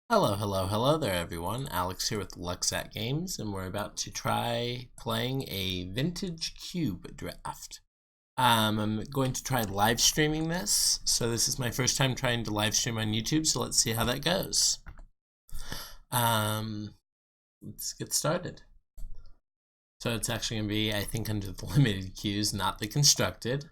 Hello there everyone. Alex here with Lucksack Games, and we're about to try playing a vintage cube draft. I'm going to try live streaming this, so this is my first time trying to live stream on YouTube, so let's see how that goes. Let's get started. So it's actually going to be, I think, under the limited queues, not the constructed.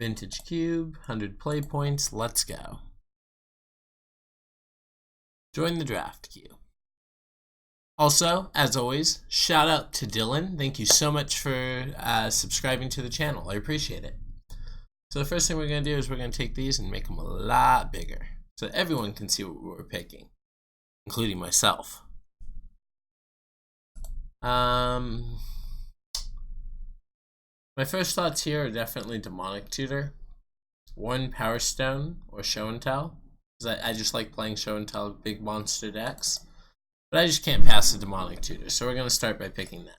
Vintage cube, 100 play points, let's go. Join the draft queue. Also, as always, shout out to Dylan. Thank you so much for subscribing to the channel. I appreciate it. So the first thing we're going to do is we're going to take these and make them a lot bigger so everyone can see what we're picking, including myself. My first thoughts here are definitely Demonic Tutor, one Power Stone, or Show and Tell, because I just like playing Show and Tell big monster decks. But I just can't pass the Demonic Tutor, so we're going to start by picking that.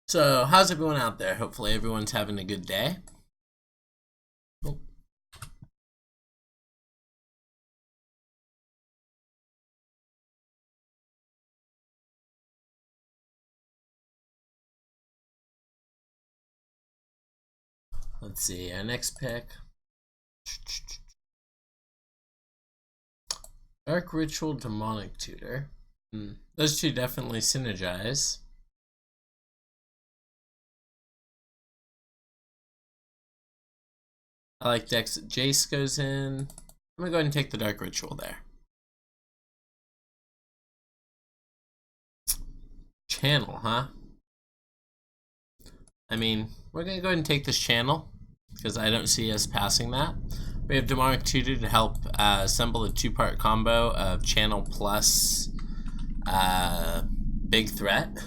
So, how's everyone out there? Hopefully everyone's having a good day. Oh. Let's see, our next pick. Dark Ritual, Demonic Tutor. Those two definitely synergize. I like decks that Jace goes in. I'm going to go ahead and take the Dark Ritual there. Channel, huh? I mean, we're going to go ahead and take this channel because I don't see us passing that. We have Demonic Tutor to help assemble a two-part combo of channel plus big threat.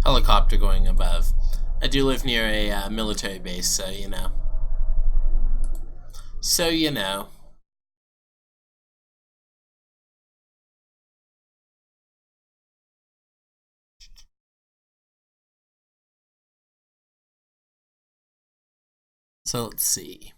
Helicopter going above. I do live near a military base, so you know. So you know. So let's see.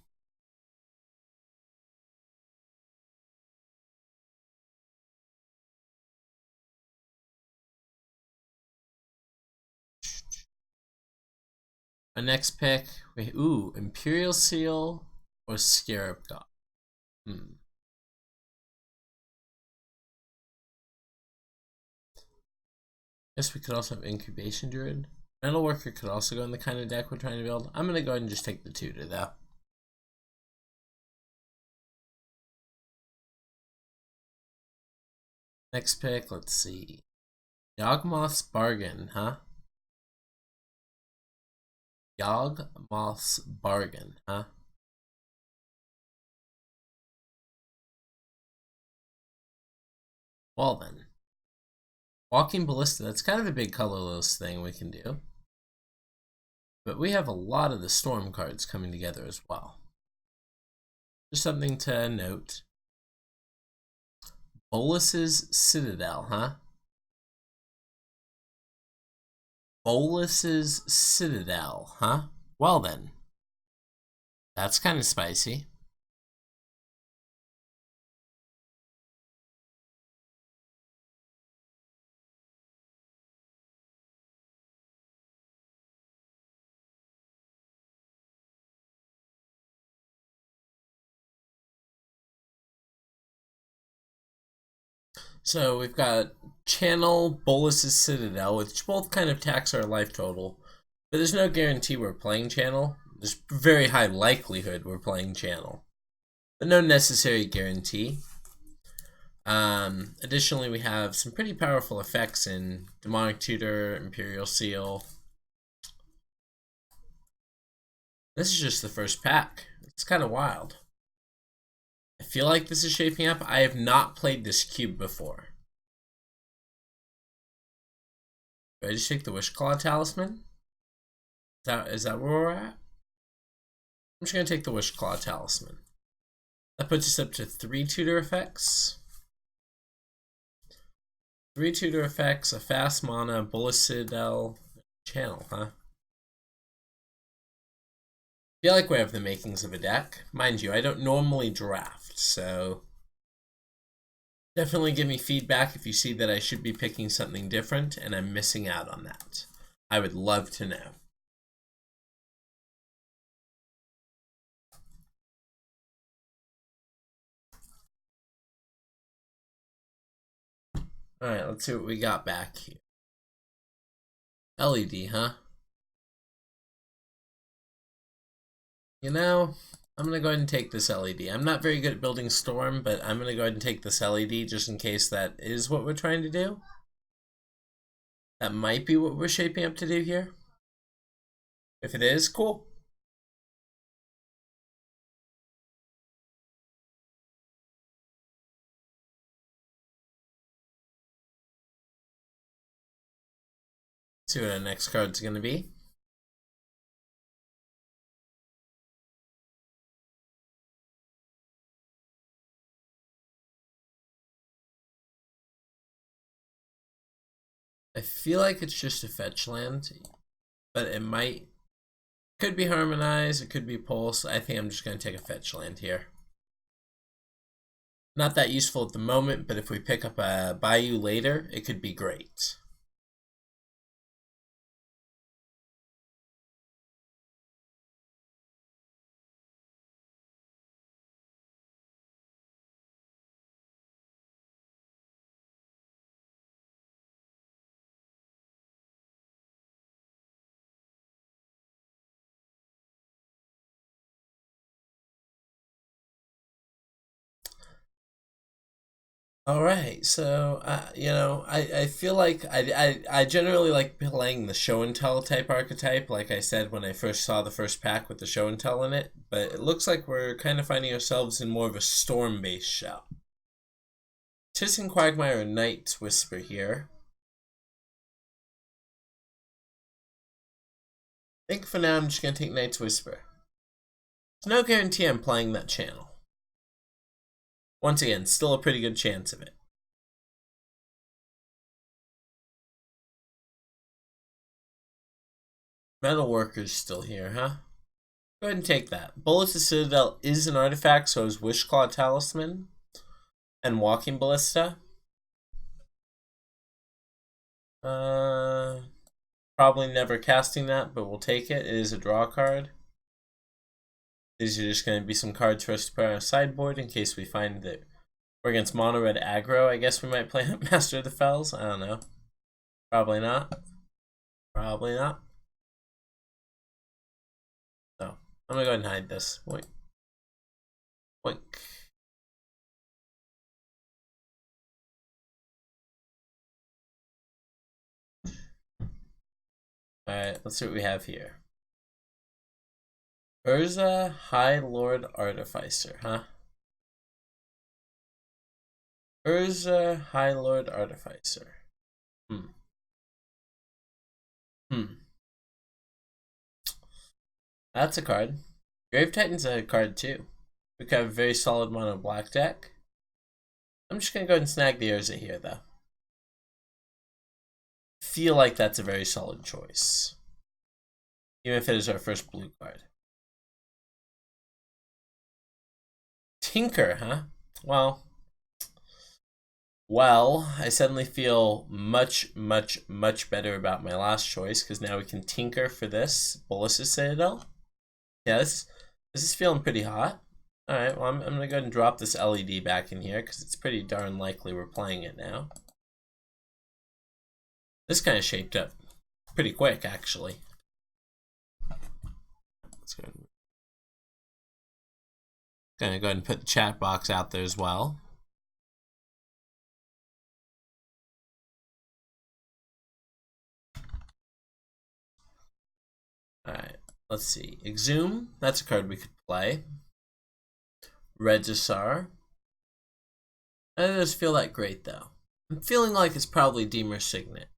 My next pick, Imperial Seal or Scarab God. Guess we could also have Incubation Druid. Metal Worker could also go in the kind of deck we're trying to build. I'm going to go ahead and just take the Tutor though. Next pick, let's see. Yawgmoth's Bargain, huh? Yawgmoth's Bargain, huh? Well then. Walking Ballista, that's kind of a big colorless thing we can do. But we have a lot of the Storm cards coming together as well. Just something to note. Bolus's Citadel, huh? Bolus's Citadel, huh? Well then. That's kind of spicy. So we've got Channel, Bolus's Citadel, which both kind of tax our life total. But there's no guarantee we're playing Channel. There's very high likelihood we're playing Channel. But no necessary guarantee. Additionally, we have some pretty powerful effects in Demonic Tutor, Imperial Seal. This is just the first pack. It's kind of wild. I feel like this is shaping up. I have not played this cube before. Do I just take the Wish Claw Talisman? Is that where we're at? I'm just going to take the Wish Claw Talisman. That puts us up to 3 tutor effects. 3 tutor effects, a fast mana, Bullet Citadel, channel, huh? I feel like we have the makings of a deck. Mind you, I don't normally draft, so definitely give me feedback if you see that I should be picking something different and I'm missing out on that. I would love to know. Alright, let's see what we got back here. LED, huh? You know, I'm going to go ahead and take this LED. I'm not very good at building Storm, but I'm going to go ahead and take this LED just in case that is what we're trying to do. That might be what we're shaping up to do here. If it is, cool. See what our next card's going to be. I feel like it's just a fetch land, but it could be Harmonize, it could be Pulse. I think I'm just going to take a fetch land here. Not that useful at the moment, but if we pick up a Bayou later, it could be great. All right, so you know, I feel like I generally like playing the show and tell type archetype, like I said when I first saw the first pack with the show and tell in it. But it looks like we're kind of finding ourselves in more of a storm-based show. Tis Quagmire and Night's Whisper here. I think for now I'm just gonna take Night's Whisper. There's no guarantee I'm playing that channel. Once again, still a pretty good chance of it. Metalworker's still here, huh? Go ahead and take that. Bullet to Citadel is an artifact, so is Wishclaw Talisman and Walking Ballista. Probably never casting that, but we'll take it. It is a draw card. These are just going to be some cards for us to put on our sideboard in case we find that we're against mono red aggro. I guess we might play Master of the Fells. I don't know. Probably not. Probably not. No. I'm going to go ahead and hide this. Wait. Wink. Alright, let's see what we have here. Urza High Lord Artificer, huh? Urza High Lord Artificer. That's a card. Grave Titan's a card too. We could have a very solid mono black deck. I'm just gonna go ahead and snag the Urza here though. Feel like that's a very solid choice. Even if it is our first blue card. Tinker, huh? Well, I suddenly feel much better about my last choice because now we can tinker for this Bullis' Citadel. Yeah, this is feeling pretty hot. All right, well, I'm going to go ahead and drop this LED back in here because it's pretty darn likely we're playing it now. This kind of shaped up pretty quick, actually. Let's go ahead. Gonna go ahead and put the chat box out there as well. Alright, let's see. Exhume, that's a card we could play. Regisar. I don't just feel that great though. I'm feeling like it's probably Deemer Signet.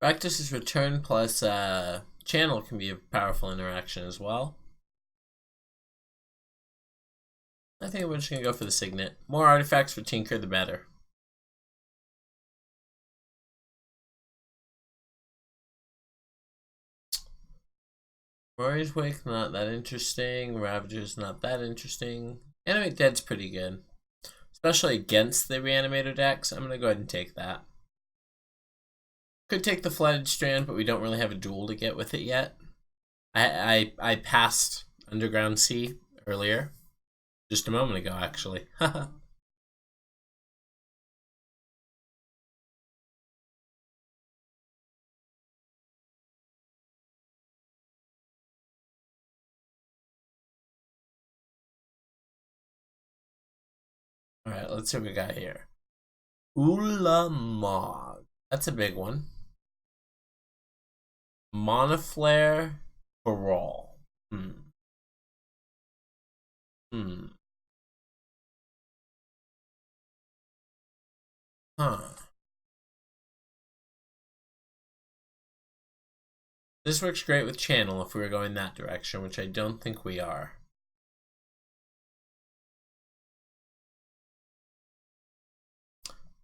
Practice's return plus channel can be a powerful interaction as well. I think we're just going to go for the Signet. More artifacts for Tinker, the better. Rory's Wake, not that interesting. Ravager's not that interesting. Animate Dead's pretty good. Especially against the Reanimator decks. I'm going to go ahead and take that. Could take the Flooded Strand, but we don't really have a duel to get with it yet. I passed Underground Sea earlier. Just a moment ago, actually. Alright, let's see what we got here. Ulamog. That's a big one. Monoflare Brawl. Huh. This works great with Channel if we were going that direction, which I don't think we are.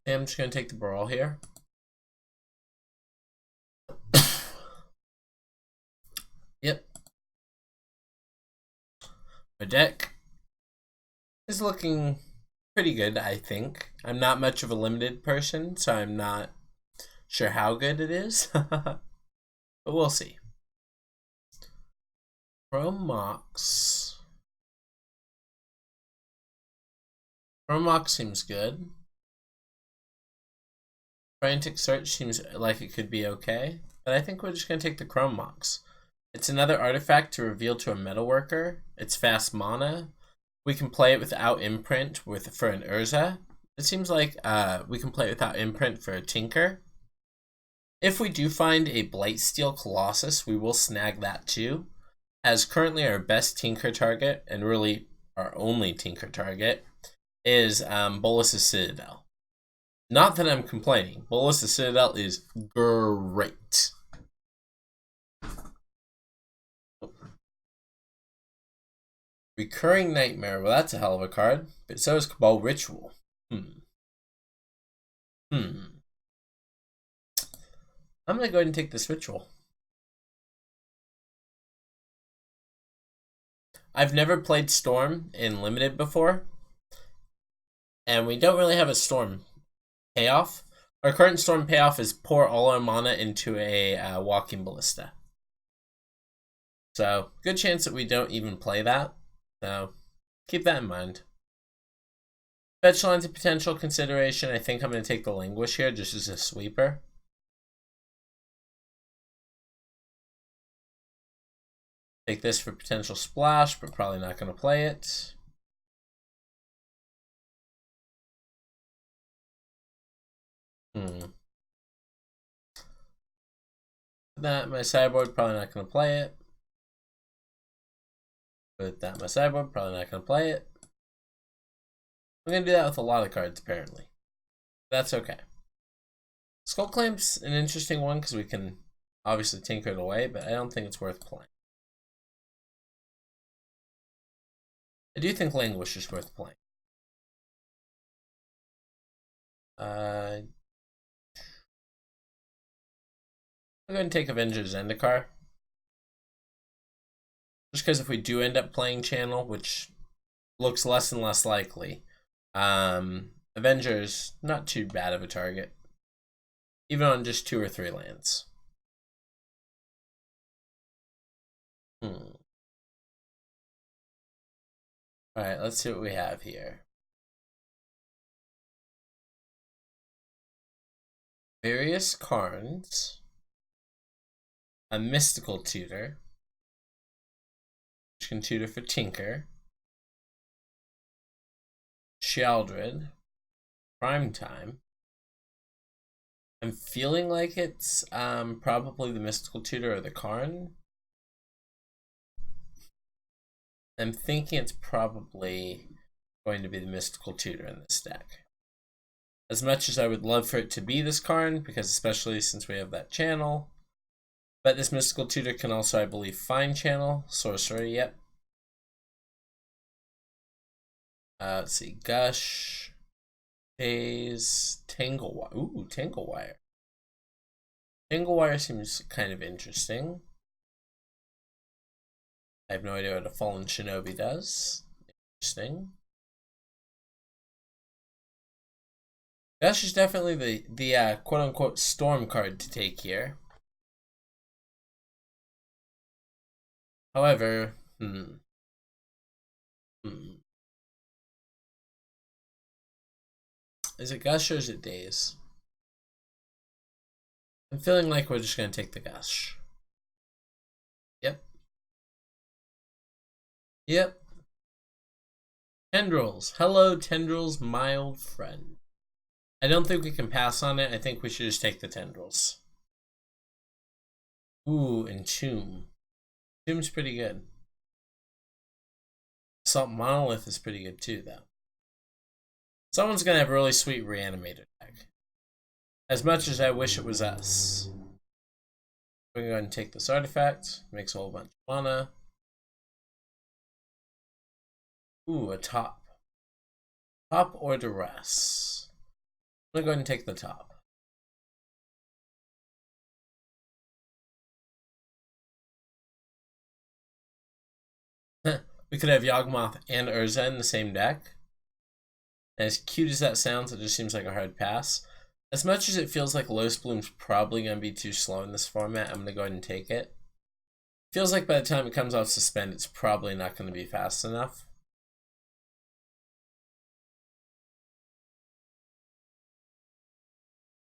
I'm just going to take the Brawl here. Yep. My deck is looking pretty good, I think. I'm not much of a limited person, so I'm not sure how good it is. But we'll see. Chromox. Chromox seems good. Frantic Search seems like it could be okay, but I think we're just going to take the Chromox. It's another artifact to reveal to a metalworker. It's fast mana. We can play it without imprint for an Urza. It seems like we can play it without imprint for a Tinker. If we do find a Blightsteel Colossus, we will snag that too, as currently our best Tinker target, and really our only Tinker target, is Bolas's Citadel. Not that I'm complaining. Bolas's Citadel is great. Recurring Nightmare. Well, that's a hell of a card. But so is Cabal Ritual. I'm going to go ahead and take this Ritual. I've never played Storm in Limited before. And we don't really have a Storm payoff. Our current Storm payoff is pour all our mana into a Walking Ballista. So, good chance that we don't even play that. So, keep that in mind. Fetch line's a potential consideration. I think I'm going to take the Languish here just as a sweeper. Take this for potential splash, but probably not going to play it. That my sideboard, probably not going to play it. Put that in my sideboard, probably not going to play it. I'm going to do that with a lot of cards, apparently. That's okay. Skull Clamp's an interesting one because we can obviously tinker it away, but I don't think it's worth playing. I do think Languish is worth playing. I'm going to take Avengers Zendikar. Just because if we do end up playing Channel, which looks less and less likely, Avengers, not too bad of a target. Even on just 2 or 3 lands. Alright, let's see what we have here. Various Karns. A Mystical Tutor. Which can tutor for Tinker. Sheldred. Prime Time. I'm feeling like it's probably the Mystical Tutor or the Karn. I'm thinking it's probably going to be the Mystical Tutor in this deck. As much as I would love for it to be this card, because especially since we have that channel. But this mystical tutor can also, I believe, find channel. Sorcerer, yep. Let's see. Gush. Daze. Tanglewire. Ooh, Tanglewire. Tanglewire seems kind of interesting. I have no idea what a Fallen Shinobi does. Interesting. Gush is definitely the quote-unquote storm card to take here. However, Is it Gush or is it Daze? I'm feeling like we're just going to take the Gush. Yep. Yep. Tendrils. Hello, Tendrils, my old friend. I don't think we can pass on it. I think we should just take the Tendrils. Ooh, and Tomb. Tomb's pretty good. Assault Monolith is pretty good too, though. Someone's going to have a really sweet Reanimator deck. As much as I wish it was us. We're going to go ahead and take this artifact. Makes a whole bunch of mana. Ooh, a top. Top or Duress? I'm going to go ahead and take the top. We could have Yawgmoth and Urza in the same deck. And as cute as that sounds, it just seems like a hard pass. As much as it feels like Los Bloom's probably going to be too slow in this format, I'm going to go ahead and take it. Feels like by the time it comes off Suspend, it's probably not going to be fast enough.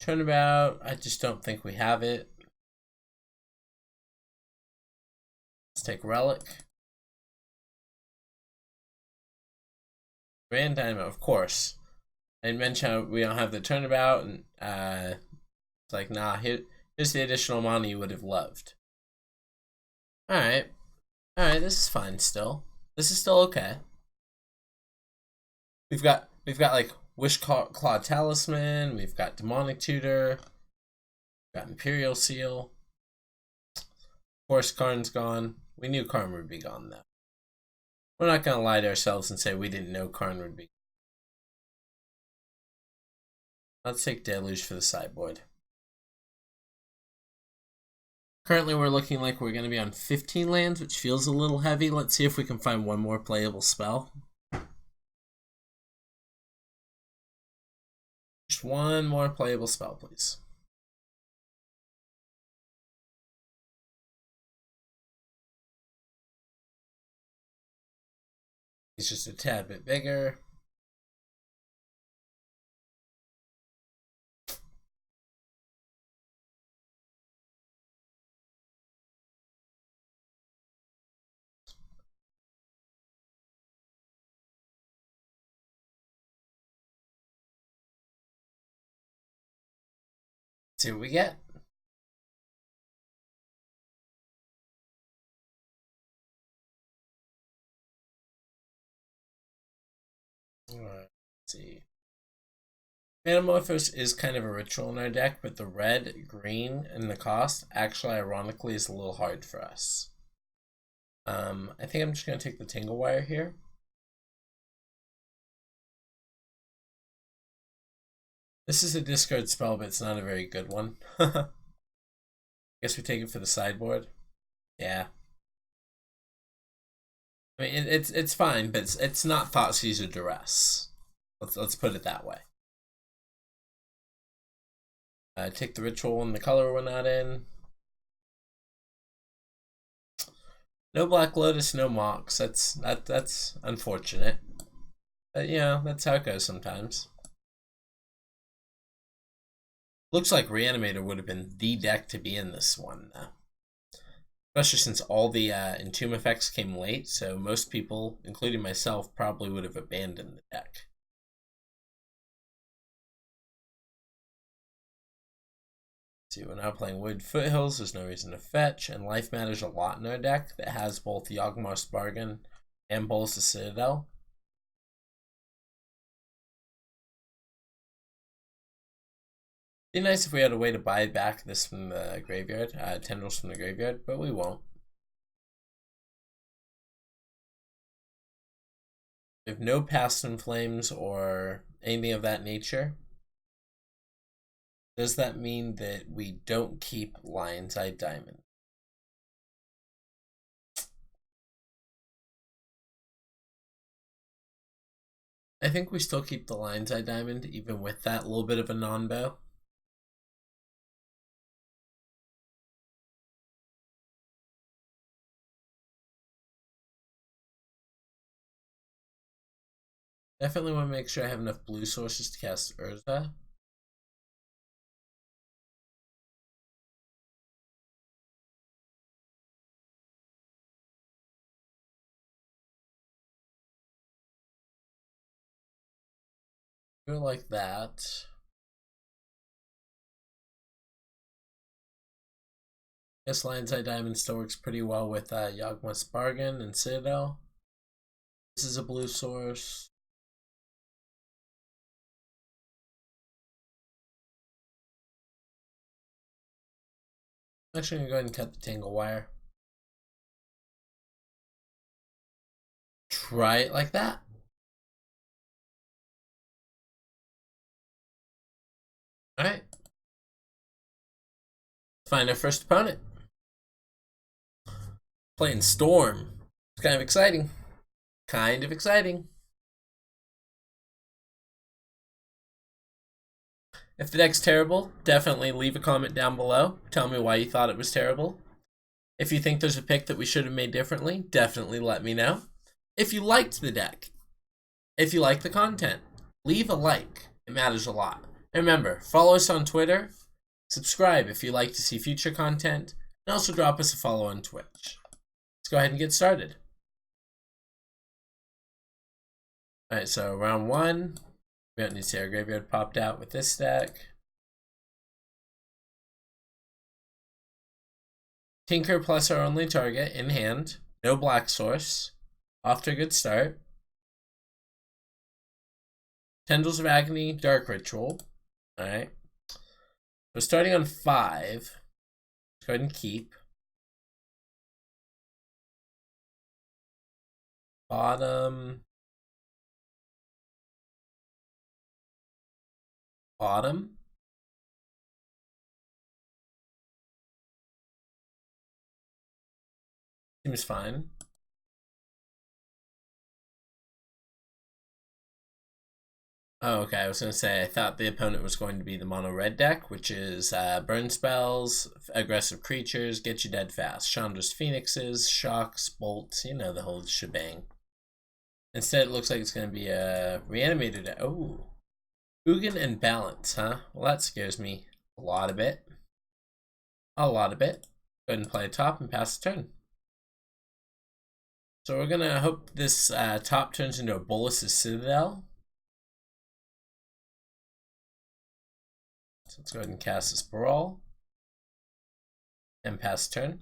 Turnabout, I just don't think we have it. Let's take Relic. Grand Dynamo, of course. I mentioned we don't have the turnabout, and it's like, nah, here's the additional mana you would have loved. Alright. Alright, this is fine still. This is still okay. We've got like Wish Claw Talisman, we've got Demonic Tutor, we've got Imperial Seal. Of course, Karn's gone. We knew Karn would be gone, though. We're not going to lie to ourselves and say we didn't know Karn would be. Let's take Deluge for the sideboard. Currently, we're looking like we're going to be on 15 lands, which feels a little heavy. Let's see if we can find one more playable spell. Just one more playable spell, please. He's just a tad bit bigger. Let's see what we get. Let's see. Metamorphose is kind of a ritual in our deck, but the red, green, and the cost actually, ironically, is a little hard for us. I think I'm just going to take the Tanglewire here. This is a discard spell, but it's not a very good one. I guess we take it for the sideboard. Yeah. I mean, it's fine, but it's not Thoughtseize or Duress. Let's put it that way. Take the ritual and the color we're not in. No Black Lotus, no Mox. That's unfortunate. But yeah, that's how it goes sometimes. Looks like Reanimator would have been the deck to be in this one, though. Especially since all the Entomb effects came late, so most people, including myself, probably would have abandoned the deck. See, we're now playing Wood Foothills, there's no reason to fetch, and life matters a lot in our deck that has both Yawgmoth's Bargain and Bolas the Citadel. Be nice if we had a way to buy back this from the graveyard, tendrils from the graveyard, but we won't. We have no Past in Flames or anything of that nature. Does that mean that we don't keep Lion's Eye Diamond? I think we still keep the Lion's Eye Diamond, even with that little bit of a non-bow. Definitely want to make sure I have enough blue sources to cast Urza. Do it like that. Guess Lion's Eye Diamond still works pretty well with Yawgmoth's Bargain and Citadel. This is a blue source. I'm actually going to go ahead and cut the Tangle Wire. Try it like that. Alright. Find our first opponent. Playing Storm. It's kind of exciting. Kind of exciting. If the deck's terrible, definitely leave a comment down below. Tell me why you thought it was terrible. If you think there's a pick that we should have made differently, definitely let me know. If you liked the deck, if you like the content, leave a like. It matters a lot. And remember, follow us on Twitter, subscribe if you like to see future content, and also drop us a follow on Twitch. Let's go ahead and get started. Alright, so round one. We don't need to see our graveyard popped out with this deck. Tinker plus our only target in hand. No black source. Off to a good start. Tendrils of Agony, Dark Ritual. Alright. We're starting on 5. Let's go ahead and keep. Bottom. Seems fine. Oh, okay. I was going to say, I thought the opponent was going to be the mono red deck, which is burn spells, aggressive creatures, get you dead fast. Chandra's Phoenixes, shocks, bolts, you know, the whole shebang. Instead, it looks like it's going to be a reanimated deck. Oh. Ugin and Balance, huh? Well, that scares me a lot of it. A lot of it. Go ahead and play a top and pass the turn. So we're going to hope this top turns into a Bolas's Citadel. So let's go ahead and cast this Brawl. And pass turn.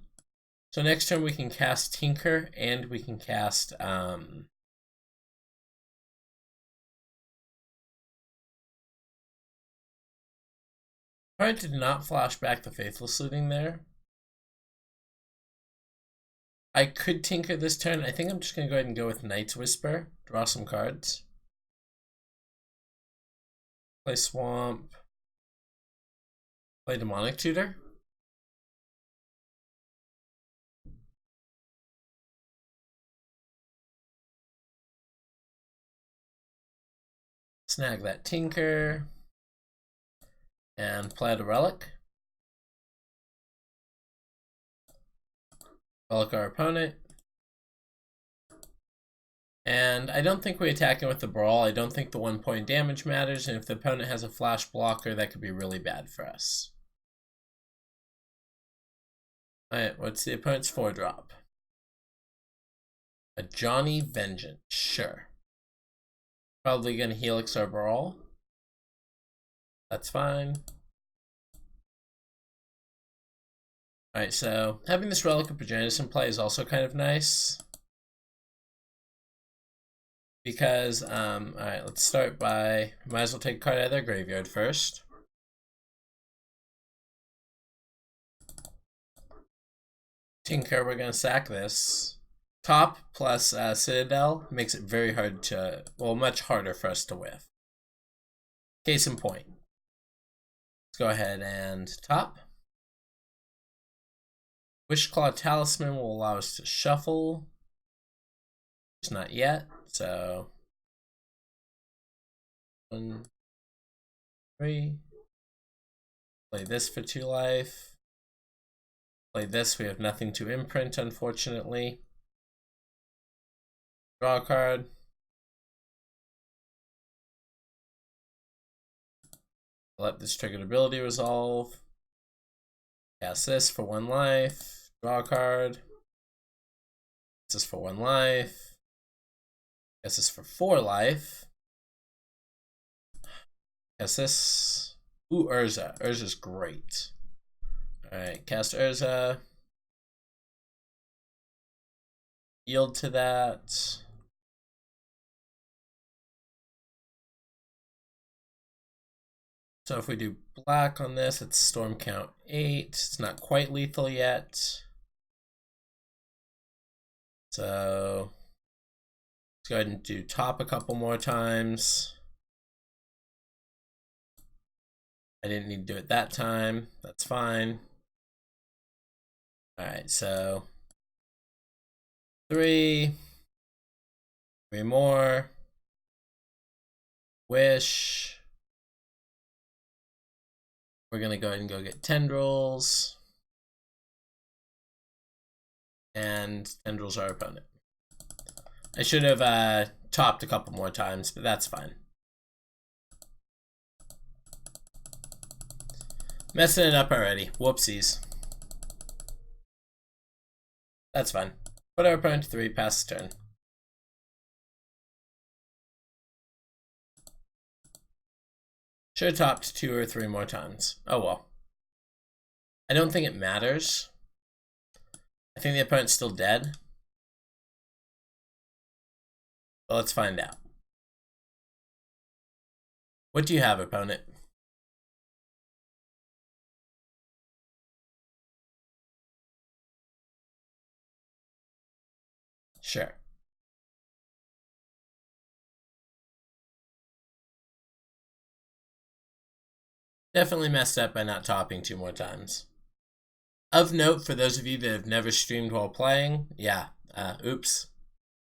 So next turn we can cast Tinker and we can cast I did not flash back the Faithless Looting there. I could Tinker this turn. I think I'm just going to go ahead and go with Night's Whisper. Draw some cards. Play Swamp. Play Demonic Tutor. Snag that Tinker. And play out a Relic. Relic our opponent. And I don't think we attack him with the Brawl. I don't think the 1 point damage matters. And if the opponent has a flash blocker, that could be really bad for us. Alright, what's the opponent's 4-drop? A Johnny Vengeance. Sure. Probably going to Helix our Brawl. That's fine. Alright, so having this Relic of Progenitus in play is also kind of nice. Because, alright, let's start by, might as well take a card out of their graveyard first. Tinker, we're going to sack this. Top plus Citadel makes it very hard to, well, much harder for us to whiff. Case in point. Let's go ahead and top. Wishclaw Talisman will allow us to shuffle. It's not yet, so 1, 3. Play this for 2 life. Play this, we have nothing to imprint, unfortunately. Draw a card. Let this triggered ability resolve. Cast this for 1 life. Draw a card. This is for 1 life. Cast this for 4 life. Cast this. Ooh, Urza. Urza's great. Alright, cast Urza. Yield to that. So if we do black on this, it's storm count 8. It's not quite lethal yet. So let's go ahead and do top a couple more times. I didn't need to do it that time. That's fine. Alright, so 3 more. Wish. We're going to go ahead and go get Tendrils. And Tendrils our opponent. I should have topped a couple more times, but that's fine. Messing it up already. Whoopsies. That's fine. Put our opponent to 3, pass the turn. Should have topped 2 or 3 more times. Oh well. I don't think it matters. I think the opponent's still dead. But let's find out. What do you have, opponent? Sure. Definitely messed up by not topping 2 more times. Of note, for those of you that have never streamed while playing, yeah, oops.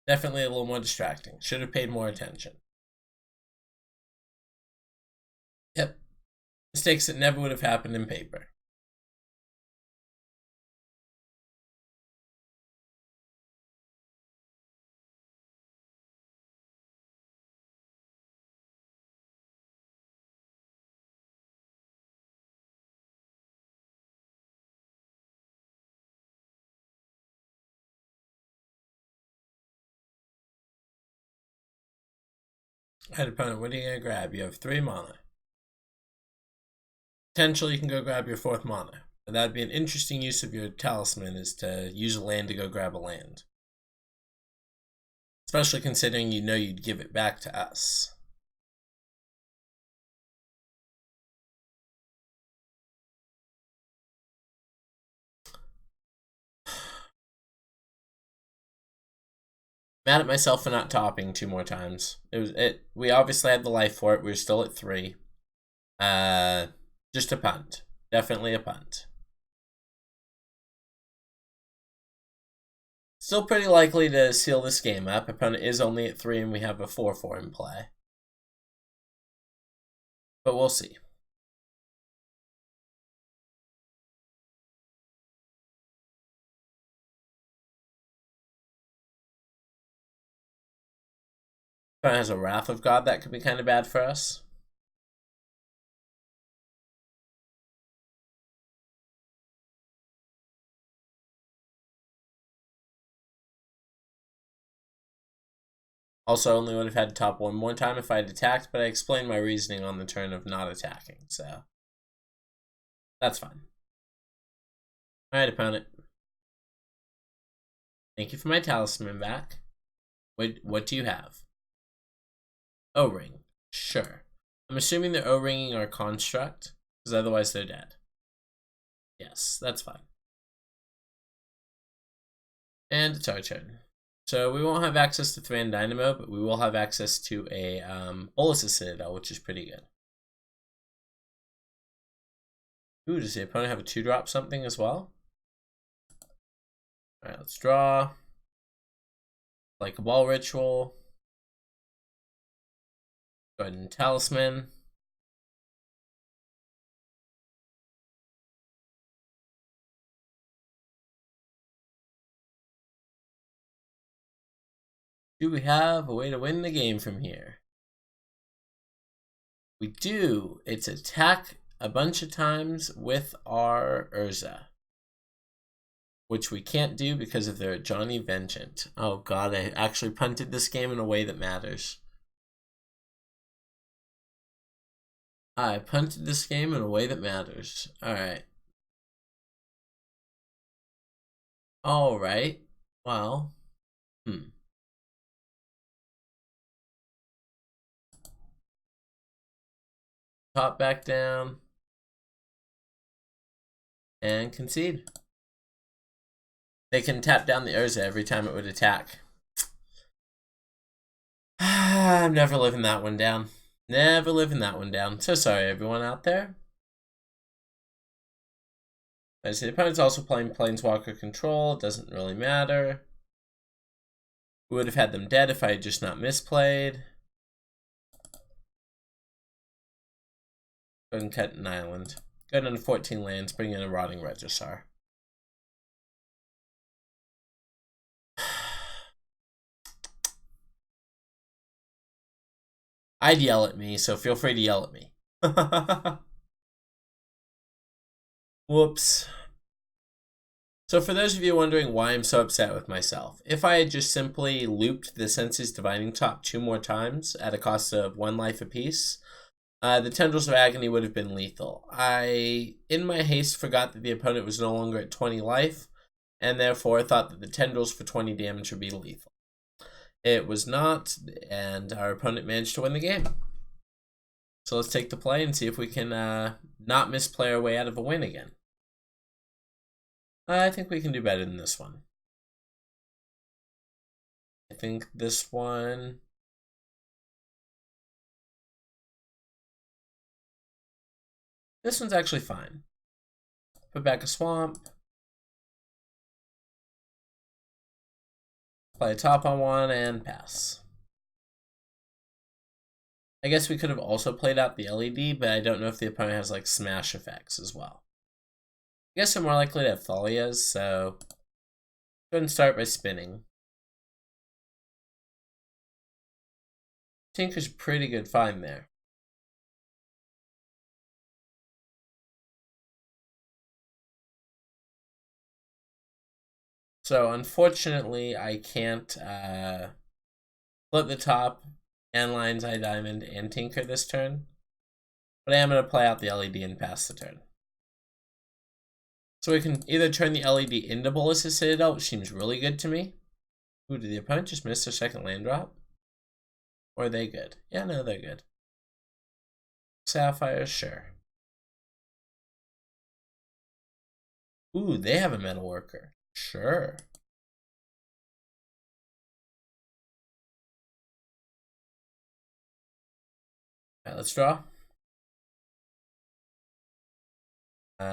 Definitely a little more distracting. Should have paid more attention. Yep. Mistakes that never would have happened in paper. Alright, opponent, what are you going to grab? You have 3 mana. Potentially, you can go grab your 4th mana. But that would be an interesting use of your talisman, is to use a land to go grab a land. Especially considering you know you'd give it back to us. Mad at myself for not topping 2 more times. We obviously had the life for it. We were still at 3. Just a punt. Definitely a punt. Still pretty likely to seal this game up. Opponent is only at 3 and we have a 4/4 in play. But we'll see. Opponent has a Wrath of God. That could be kind of bad for us. Also, only would have had to top 1 more time if I had attacked, but I explained my reasoning on the turn of not attacking, so that's fine. Alright, opponent. Thank you for my talisman back. What do you have? O-ring. Sure. I'm assuming they're O-ringing our construct, because otherwise they're dead. Yes, that's fine. And it's our turn. So we won't have access to Thran Dynamo, but we will have access to a Bolus's Citadel, which is pretty good. Ooh, does the opponent have a 2-drop something as well? Alright, let's draw. Like a Ball Ritual. Go ahead and Talisman. Do we have a way to win the game from here? We do. It's attack a bunch of times with our Urza, which we can't do because of their Johnny Vengeant. Oh god, I actually punted this game in a way that matters. I punted this game in a way that matters. Alright. Alright. Well. Top back down. And concede. They can tap down the Urza every time it would attack. I'm never living that one down. Never living that one down. So sorry, everyone out there. I see the opponent's also playing Planeswalker Control. Doesn't really matter. We would have had them dead if I had just not misplayed. Go ahead and cut an island. Go ahead and 14 lands, bring in a Rotting Registrar. I'd yell at me, so feel free to yell at me. Whoops. So for those of you wondering why I'm so upset with myself, if I had just simply looped the Senses Divining Top 2 more times at a cost of 1 life apiece, the Tendrils of Agony would have been lethal. I, in my haste, forgot that the opponent was no longer at 20 life, and therefore thought that the Tendrils for 20 damage would be lethal. It was not, and our opponent managed to win the game. So let's take the play and see if we can not misplay our way out of a win again. I think we can do better than this one. I think this one... This one's actually fine. Put back a swamp. Play a top on one and pass. I guess we could have also played out the LED, but I don't know if the opponent has like smash effects as well. I guess I'm more likely to have Thalias, so go ahead and start by spinning. Tinker's a pretty good find there. So unfortunately, I can't flip the top and Lion's Eye Diamond and Tinker this turn. But I am going to play out the LED and pass the turn. So we can either turn the LED into Bolus's Citadel, which seems really good to me. Ooh, did the opponent just miss their second land drop? Or are they good? Yeah, no, they're good. Sapphire, sure. Ooh, they have a Metalworker. Sure. Alright, let's draw. Go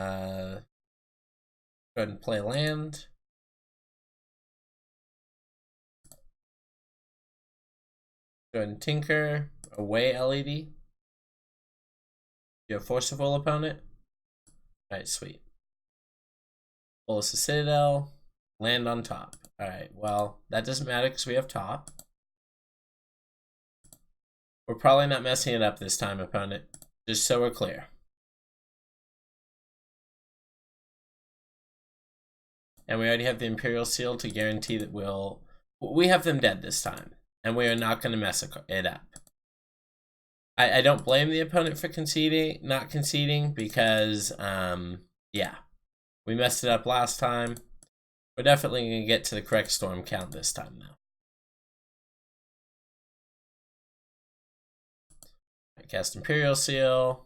ahead and play land. Go ahead and tinker. Away LED. You have Forceful opponent. Alright, sweet. Bolus's Citadel. Land on top. Alright, well, that doesn't matter because we have top. We're probably not messing it up this time, opponent. Just so we're clear. And we already have the Imperial Seal to guarantee that we have them dead this time. And we are not going to mess it up. I don't blame the opponent for not conceding, because, yeah. We messed it up last time. We're definitely going to get to the correct storm count this time, though. I cast Imperial Seal.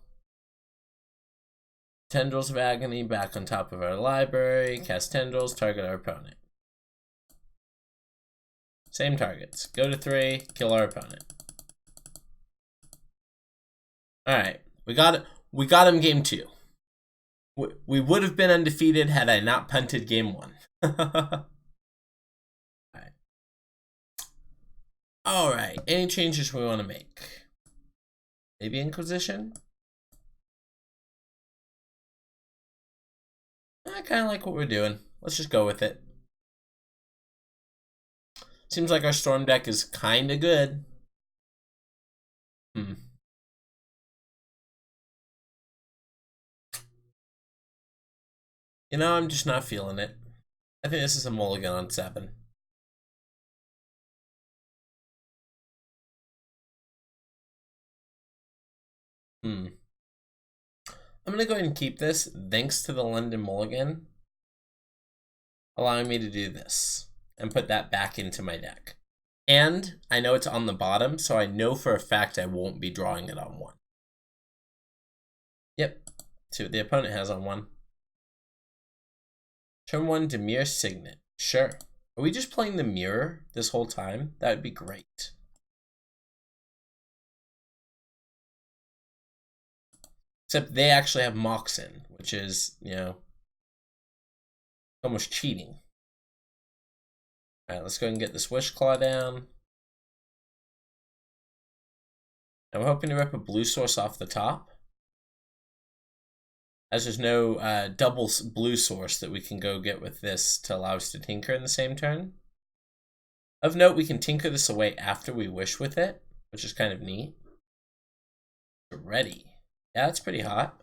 Tendrils of Agony back on top of our library. Cast Tendrils, target our opponent. Same targets. Go to 3, kill our opponent. Alright, we got him game 2. We would have been undefeated had I not punted game 1. Alright, any changes we want to make? Maybe Inquisition? I kind of like what we're doing. Let's just go with it. Seems like our Storm deck is kind of good. You know, I'm just not feeling it. I think this is a mulligan on 7. I'm gonna go ahead and keep this, thanks to the London mulligan, allowing me to do this and put that back into my deck. And I know it's on the bottom, so I know for a fact I won't be drawing it on 1. Yep, see what the opponent has on 1. Turn 1, Demir Signet. Sure. Are we just playing the mirror this whole time? That would be great. Except they actually have Moxen, which is, you know, almost cheating. Alright, let's go ahead and get this Wish Claw down. And we're hoping to rip a blue source off the top, as there's no double blue source that we can go get with this to allow us to tinker in the same turn. Of note, we can tinker this away after we wish with it, which is kind of neat. Ready. Yeah, that's pretty hot.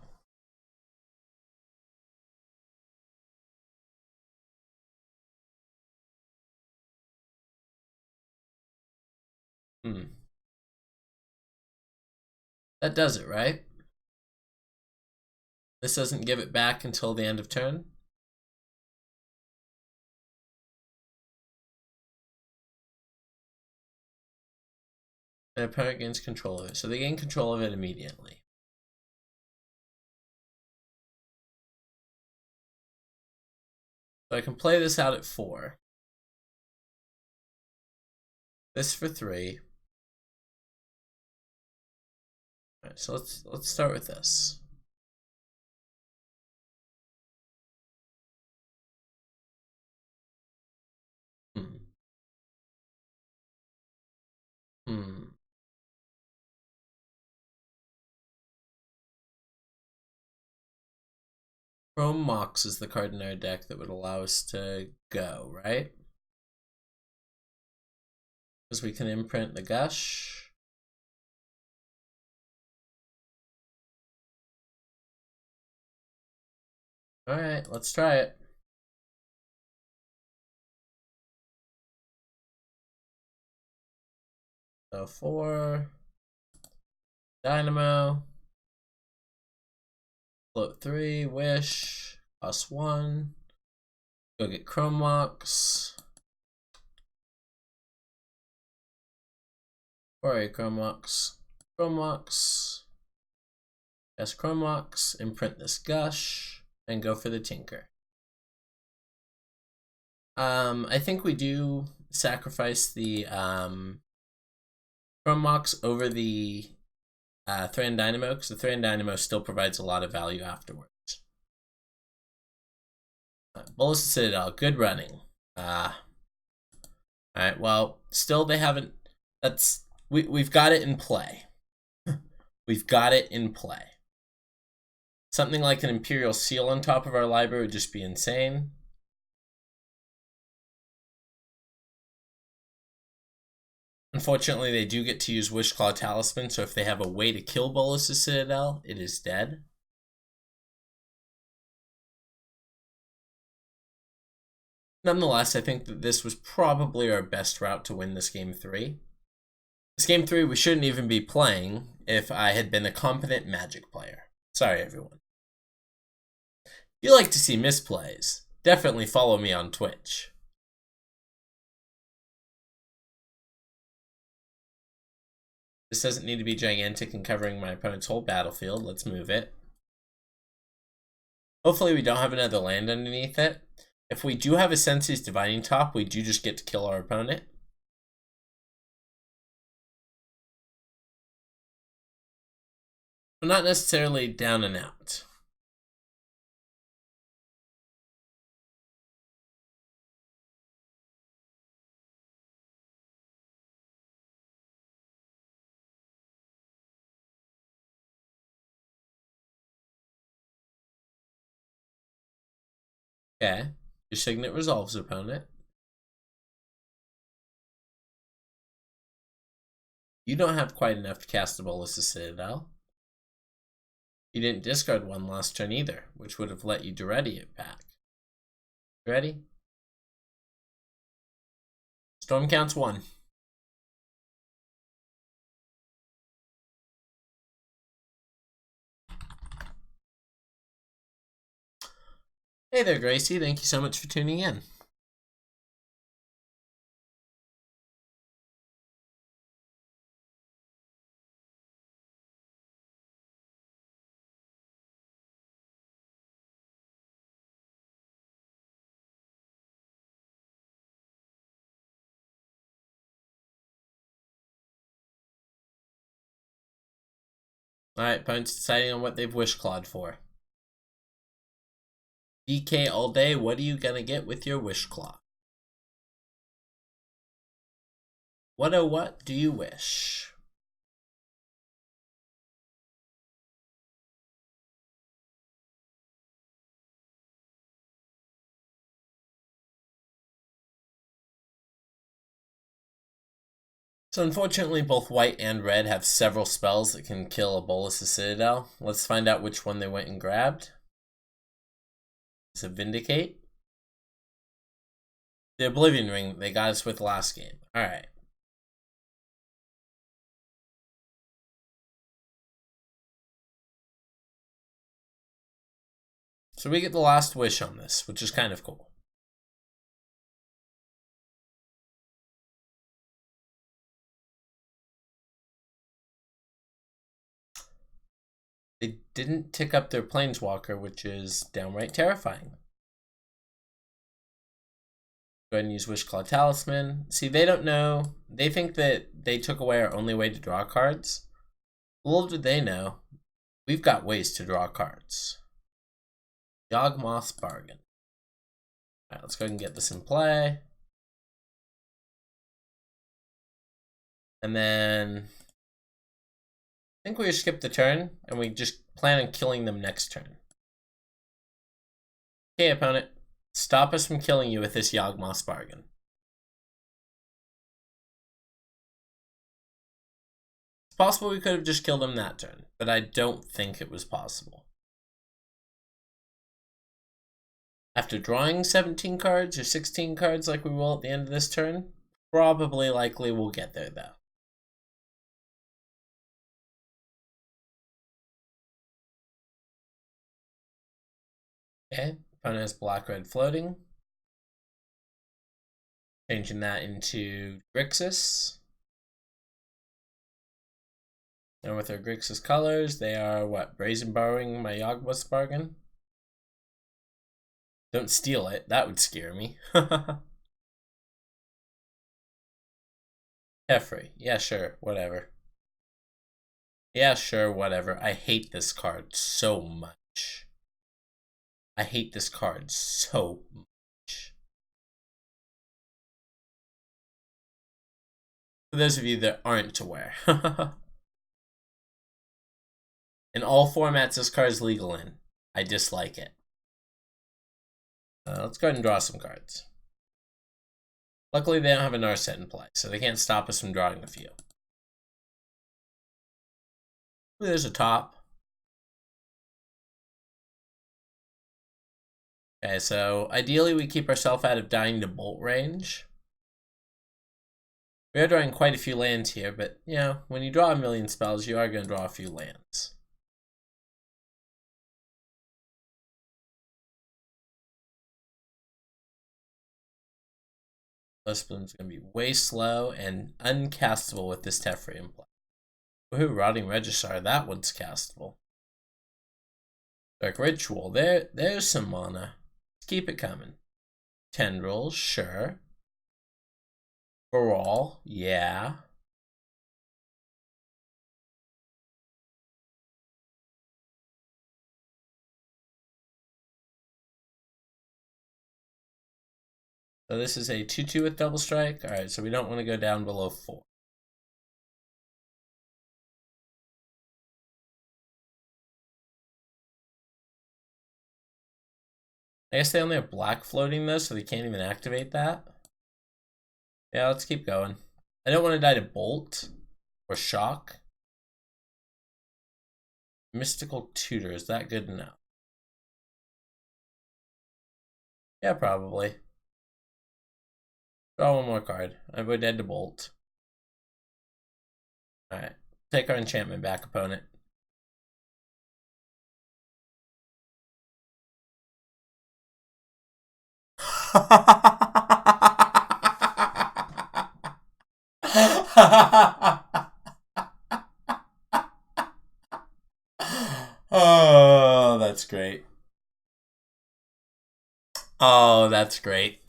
That does it, right? This doesn't give it back until the end of turn. The opponent gains control of it, so they gain control of it immediately. So I can play this out at 4. This for 3. Alright, so let's start with this. Chrome Mox is the card in our deck that would allow us to go, right? Because we can imprint the Gush. Alright, let's try it. So 4. Dynamo. Float 3, Wish, +1. Go get Chrome Mox. Or Chrome Mox. Chrome Mox. Yes, Chrome Mox. Imprint this Gush. And go for the Tinker. I think we do sacrifice the Chrome Mox over the Thran Dynamo, because the Thran Dynamo still provides a lot of value afterwards. Bullets Citadel, good running. Alright, well, still they haven't, we've got it in play. We've got it in play. Something like an Imperial Seal on top of our library would just be insane. Unfortunately, they do get to use Wishclaw Talisman, so if they have a way to kill Bolas' Citadel, it is dead. Nonetheless, I think that this was probably our best route to win this game 3. This game 3 we shouldn't even be playing if I had been a competent Magic player. Sorry, everyone. If you like to see misplays, definitely follow me on Twitch. This doesn't need to be gigantic and covering my opponent's whole battlefield. Let's move it. Hopefully we don't have another land underneath it. If we do have a Sensei's Divining Top, we do just get to kill our opponent. but not necessarily down and out. Okay. Your signet resolves opponent. You don't have quite enough to cast a Bolas' Citadel. You didn't discard one last turn either, which would have let you ready it back. Ready? Storm counts 1. Hey there, Gracie. Thank you so much for tuning in. Alright, opponent's deciding on what they've wish clawed for. DK all day, what are you gonna get with your wish claw? What oh what do you wish? So unfortunately, both white and red have several spells that can kill a Bolas' Citadel. Let's find out which one they went and grabbed. It's a Vindicate. The Oblivion Ring they got us with last game. Alright. So we get the last wish on this, which is kind of cool. They didn't tick up their Planeswalker, which is downright terrifying. Go ahead and use Wishclaw Talisman. See, they don't know. They think that they took away our only way to draw cards. Little did they know, we've got ways to draw cards. Yawgmoth's Bargain. Alright, let's go ahead and get this in play. And then I think we just skip the turn, and we just plan on killing them next turn. Okay, opponent. Stop us from killing you with this Yawgmoth's Bargain. It's possible we could have just killed him that turn, but I don't think it was possible. After drawing 17 cards or 16 cards like we will at the end of this turn, probably likely we'll get there though. Okay, opponent has black-red floating. Changing that into Grixis. And with our Grixis colors, they are what? Brazen Borrowing my Yawgmoth's Bargain? Don't steal it, that would scare me. Teferi, yeah sure, whatever. Yeah sure, whatever. I hate this card so much. I hate this card so much. For those of you that aren't aware. In all formats this card is legal in. I dislike it. Let's go ahead and draw some cards. Luckily they don't have a Narset in play, so they can't stop us from drawing a few. There's a top. Okay, so ideally we keep ourselves out of dying to bolt range. We are drawing quite a few lands here, but you know, when you draw a million spells, you are going to draw a few lands. Bloodstone's going to be way slow and uncastable with this Teferi in play. Woohoo, Rotting Registrar, that one's castable. Dark Ritual, there's some mana. Let's keep it coming. Tendrils, sure. Baral, yeah. So this is a 2/2 with double strike. Alright, so we don't want to go down below 4. I guess they only have black floating though, so they can't even activate that. Yeah, let's keep going. I don't want to die to Bolt or Shock. Mystical Tutor, is that good enough? Yeah, probably. Draw one more card. I go dead to Bolt. Alright. Take our enchantment back, opponent. Oh, that's great. Oh, that's great.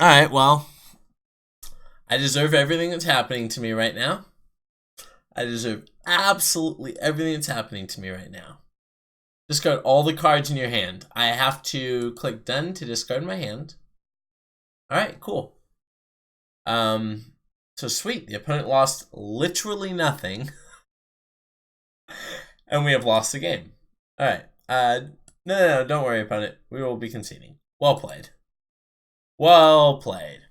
Alright, well, I deserve everything that's happening to me right now. I deserve absolutely everything that's happening to me right now. Discard all the cards in your hand. I have to click done to discard my hand. Alright, cool. So sweet. The opponent lost literally nothing. And we have lost the game. Alright. No, don't worry, opponent. We will be conceding. Well played. Well played.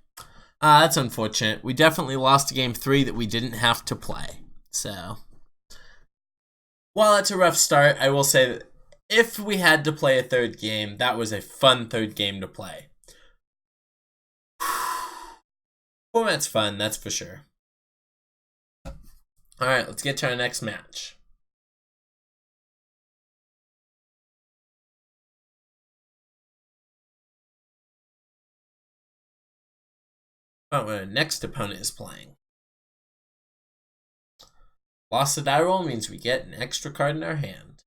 That's unfortunate. We definitely lost game 3 that we didn't have to play. So, while it's a rough start, I will say that if we had to play a third game, that was a fun third game to play. Format's fun, that's for sure. Alright, let's get to our next match. What our next opponent is playing. Lost the die roll means we get an extra card in our hand.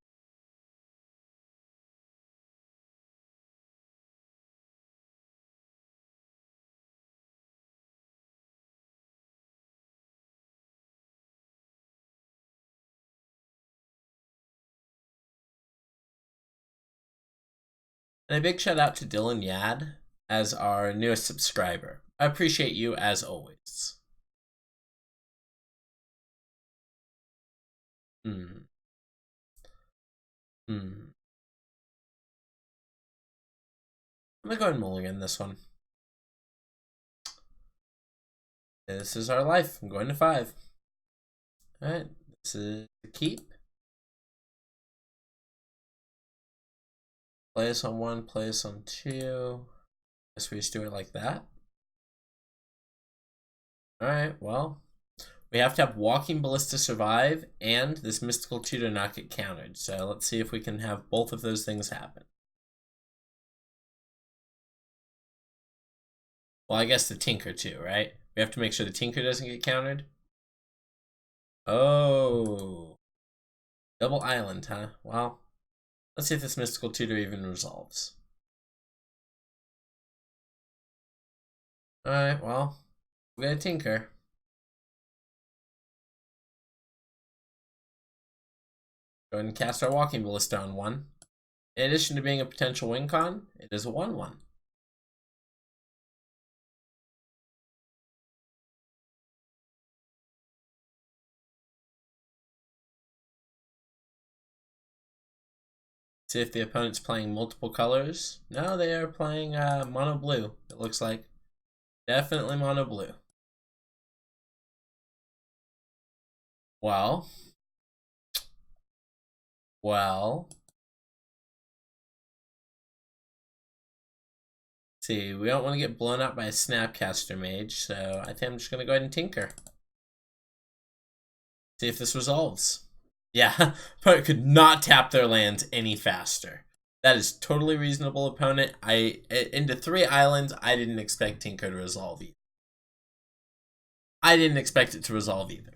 And a big shout out to Dylan Yad as our newest subscriber. I appreciate you as always. I'm gonna go ahead and mulligan this one. This is our life. I'm going to 5. Alright, this is the keep. Play us on 1, play us on 2. Guess we just do it like that. Alright, well, we have to have Walking Ballista survive and this Mystical Tutor not get countered. So let's see if we can have both of those things happen. Well, I guess the Tinker too, right? We have to make sure the Tinker doesn't get countered. Oh. Double Island, huh? Well, let's see if this Mystical Tutor even resolves. Alright, well, we got a Tinker. Go ahead and cast our Walking Ballista on 1. In addition to being a potential win con, it is a 1/1. See if the opponent's playing multiple colors. No, they are playing mono blue, it looks like. Definitely mono blue. Well. See, we don't want to get blown up by a Snapcaster Mage, so I think I'm just going to go ahead and Tinker. See if this resolves. Yeah, opponent could not tap their lands any faster. That is totally reasonable, opponent. Into 3 islands, I didn't expect Tinker to resolve either. I didn't expect it to resolve either.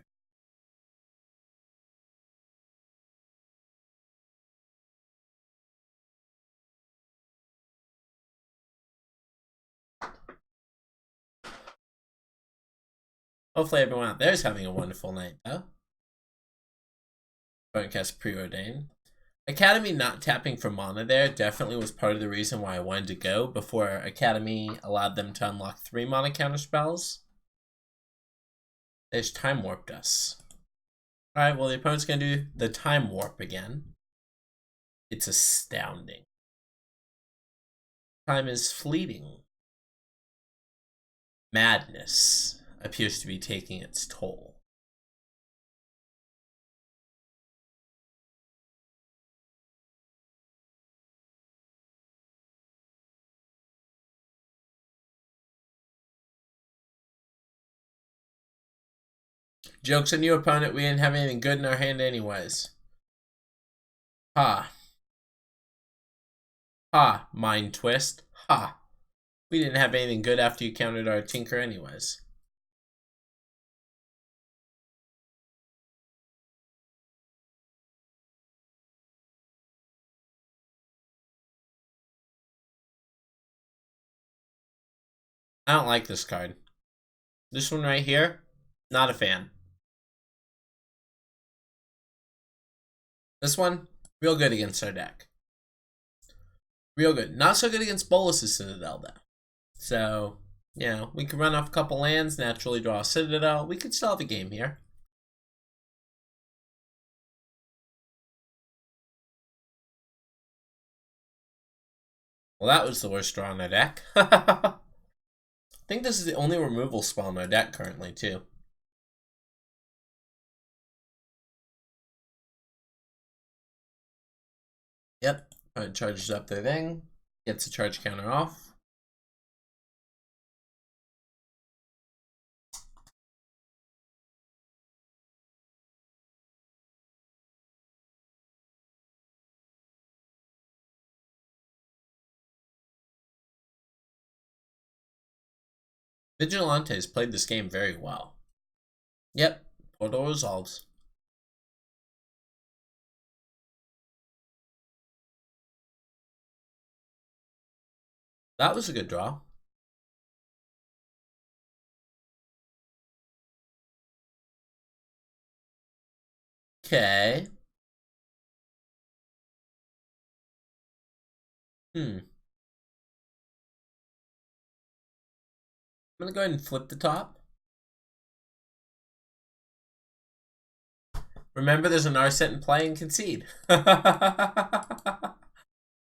Hopefully everyone out there is having a wonderful night, though. Opponent cast Preordain. Academy not tapping for mana there definitely was part of the reason why I wanted to go before Academy allowed them to unlock 3 mana counter spells. They just time warped us. Alright, well the opponent's gonna do the time warp again. It's astounding. Time is fleeting. Madness appears to be taking its toll. Joke's on you, opponent. We didn't have anything good in our hand anyways. Ha. Ha, mind twist. Ha. We didn't have anything good after you countered our Tinker anyways. I don't like this card. This one right here, not a fan. This one, real good against our deck. Real good. Not so good against Bolas's Citadel, though. So, you know, we can run off a couple lands, naturally draw a Citadel. We could still have a game here. Well, that was the worst draw in our deck. I think this is the only removal spell in our deck currently, too. Yep. Charges up their thing. Gets the charge counter off. Vigilantes played this game very well. Yep. Portal resolves. That was a good draw. Okay. I'm gonna go ahead and flip the top. Remember, there's an Narset in play and concede.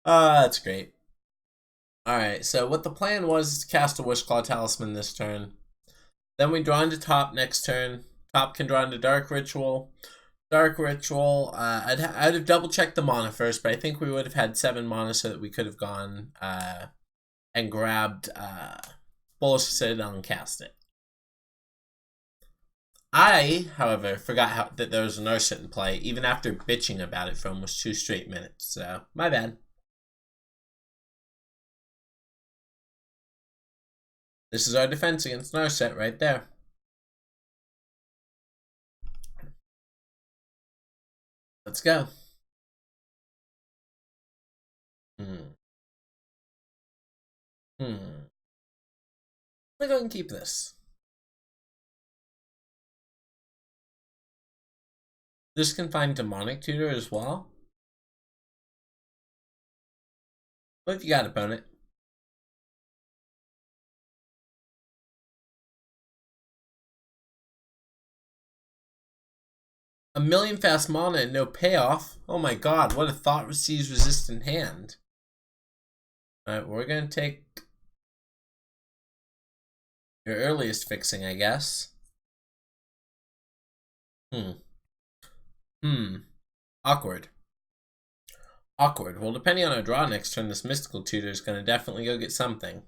That's great. Alright, so what the plan was to cast a Wishclaw Talisman this turn. Then we draw into top next turn. Top can draw into Dark Ritual. Dark Ritual, I'd have double checked the mana first, but I think we would have had 7 mana so that we could have gone and grabbed Bolas Citadel and cast it. I, however, forgot that there was an Narset in play, even after bitching about it for almost 2 straight minutes, so my bad. This is our defense against Narset right there. Let's go. I'm gonna go and keep this. This can find Demonic Tutor as well. What have you got, opponent? A million fast mana and no payoff. Oh my god, what a thought receives resistant hand. Alright, we're gonna take your earliest fixing, I guess. Awkward. Awkward. Well, depending on our draw next turn, this Mystical Tutor is going to definitely go get something.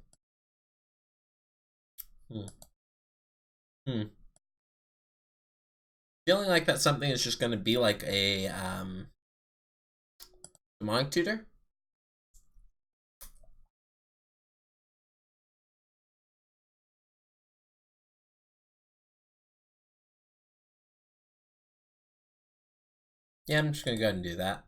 Feeling like that something is just going to be like a Demonic Tutor. Yeah, I'm just going to go ahead and do that.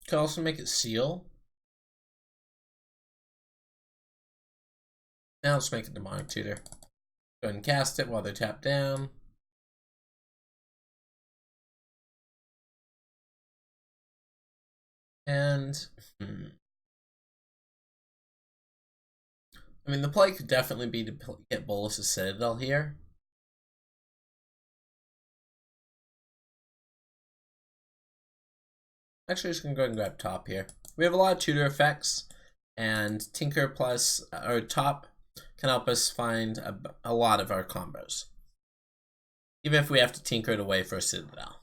Could also make it seal. Now let's make a demonic tutor. Go ahead and cast it while they're tapped down. And I mean, the play could definitely be to get Bolus's Citadel here. Actually, just gonna go ahead and grab top here. We have a lot of tutor effects, and Tinker plus or top can help us find a lot of our combos, even if we have to tinker it away for a Citadel.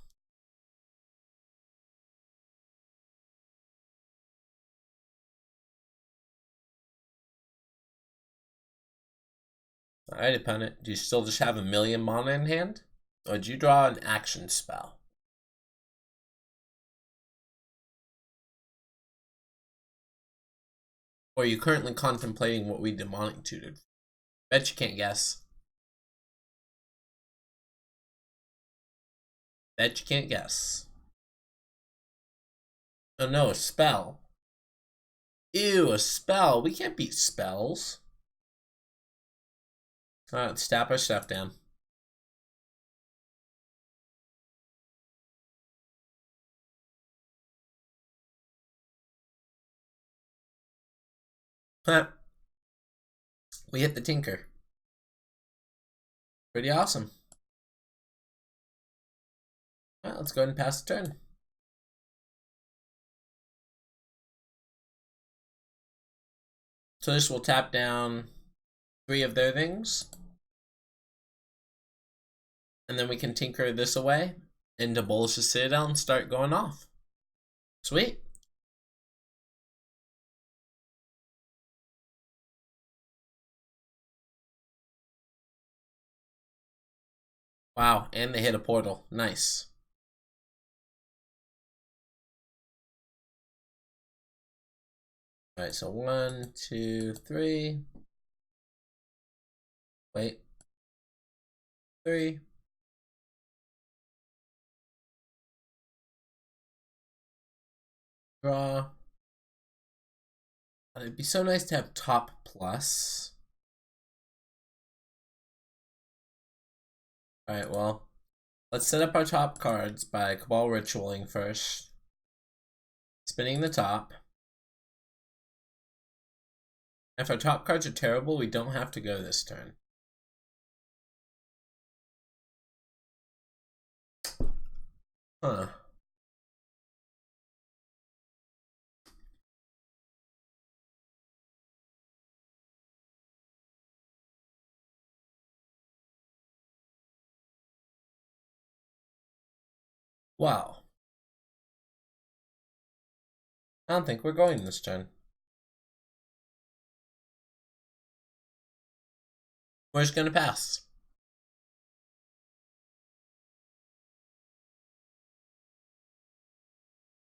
Alright, opponent, do you still just have a million mana in hand? Or do you draw an action spell? Or are you currently contemplating what we demonic tutored? Bet you can't guess. Bet you can't guess. Oh no, a spell. Ew, a spell. We can't beat spells. Alright, let's tap our stuff down. We hit the Tinker. Pretty awesome. Alright, let's go ahead and pass the turn. So this will tap down 3 of their things. And then we can tinker this away into Bolus's Citadel and start going off. Sweet. Wow, and they hit a portal. Nice. Alright, so 1, 2, 3. Wait. 3. Draw. It'd be so nice to have top plus. Alright, well, let's set up our top cards by Cabal Ritualing first. Spinning the top. If our top cards are terrible, we don't have to go this turn. Huh. Wow. I don't think we're going this turn. We're just gonna pass.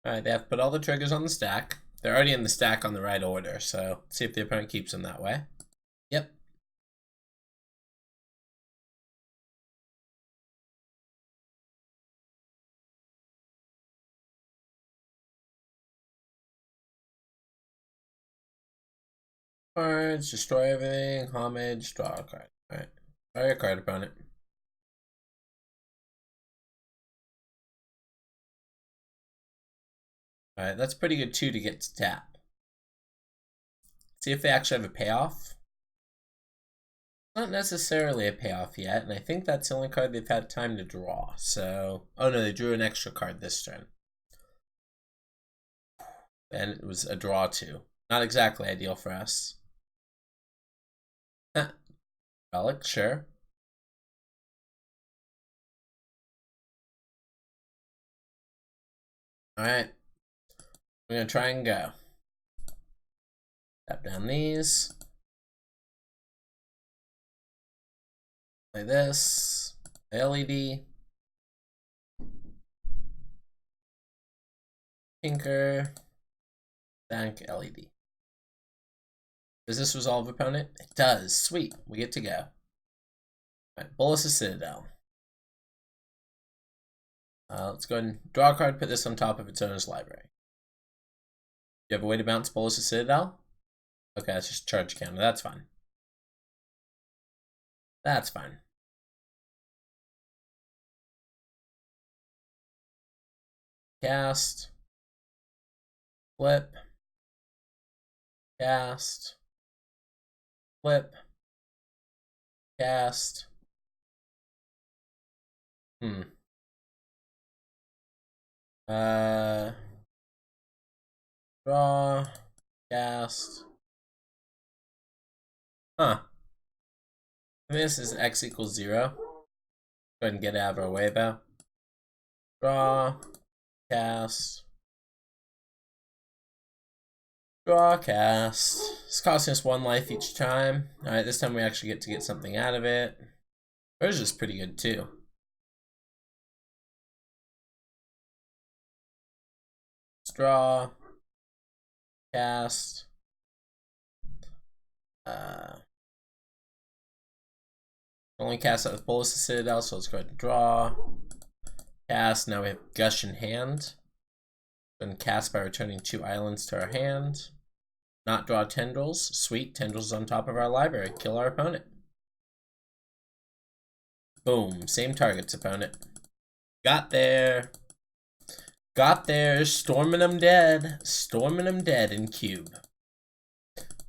Alright, they have to put all the triggers on the stack. They're already in the stack on the right order, so let's see if the opponent keeps them that way. Yep. Cards, destroy everything, homage, draw a card. Alright. Draw your card, opponent. Alright, that's pretty good too to get to tap. See if they actually have a payoff. Not necessarily a payoff yet, and I think that's the only card they've had time to draw. So, oh no, they drew an extra card this turn. And it was a draw too. Not exactly ideal for us. Relic, sure. Alright. We're gonna try and go. Tap down these. Play this. LED. Tinker. Bank LED. Does this resolve opponent? It does. Sweet. We get to go. Alright, Bolus's Citadel. Let's go ahead and draw a card, put this on top of its owner's library. Do you have a way to bounce Bolus's Citadel? Okay, that's just charge counter. That's fine. That's fine. Cast. Flip. Cast. Flip. Cast. Draw. Cast. Huh. This is x equals 0. Go ahead and get it out of our way, though. Draw. Cast. Draw, cast. It's costing us 1 life each time. Alright, this time we actually get to get something out of it. Hers is pretty good, too. Let's draw. Cast. Only cast out with Bolus the Citadel, so let's go ahead and draw. Cast. Now we have Gush in hand. Then cast by returning 2 islands to our hand. Not draw Tendrils. Sweet. Tendrils on top of our library. Kill our opponent. Boom. Same targets, opponent. Got there. Got there. Storming them dead. Storming them dead in cube.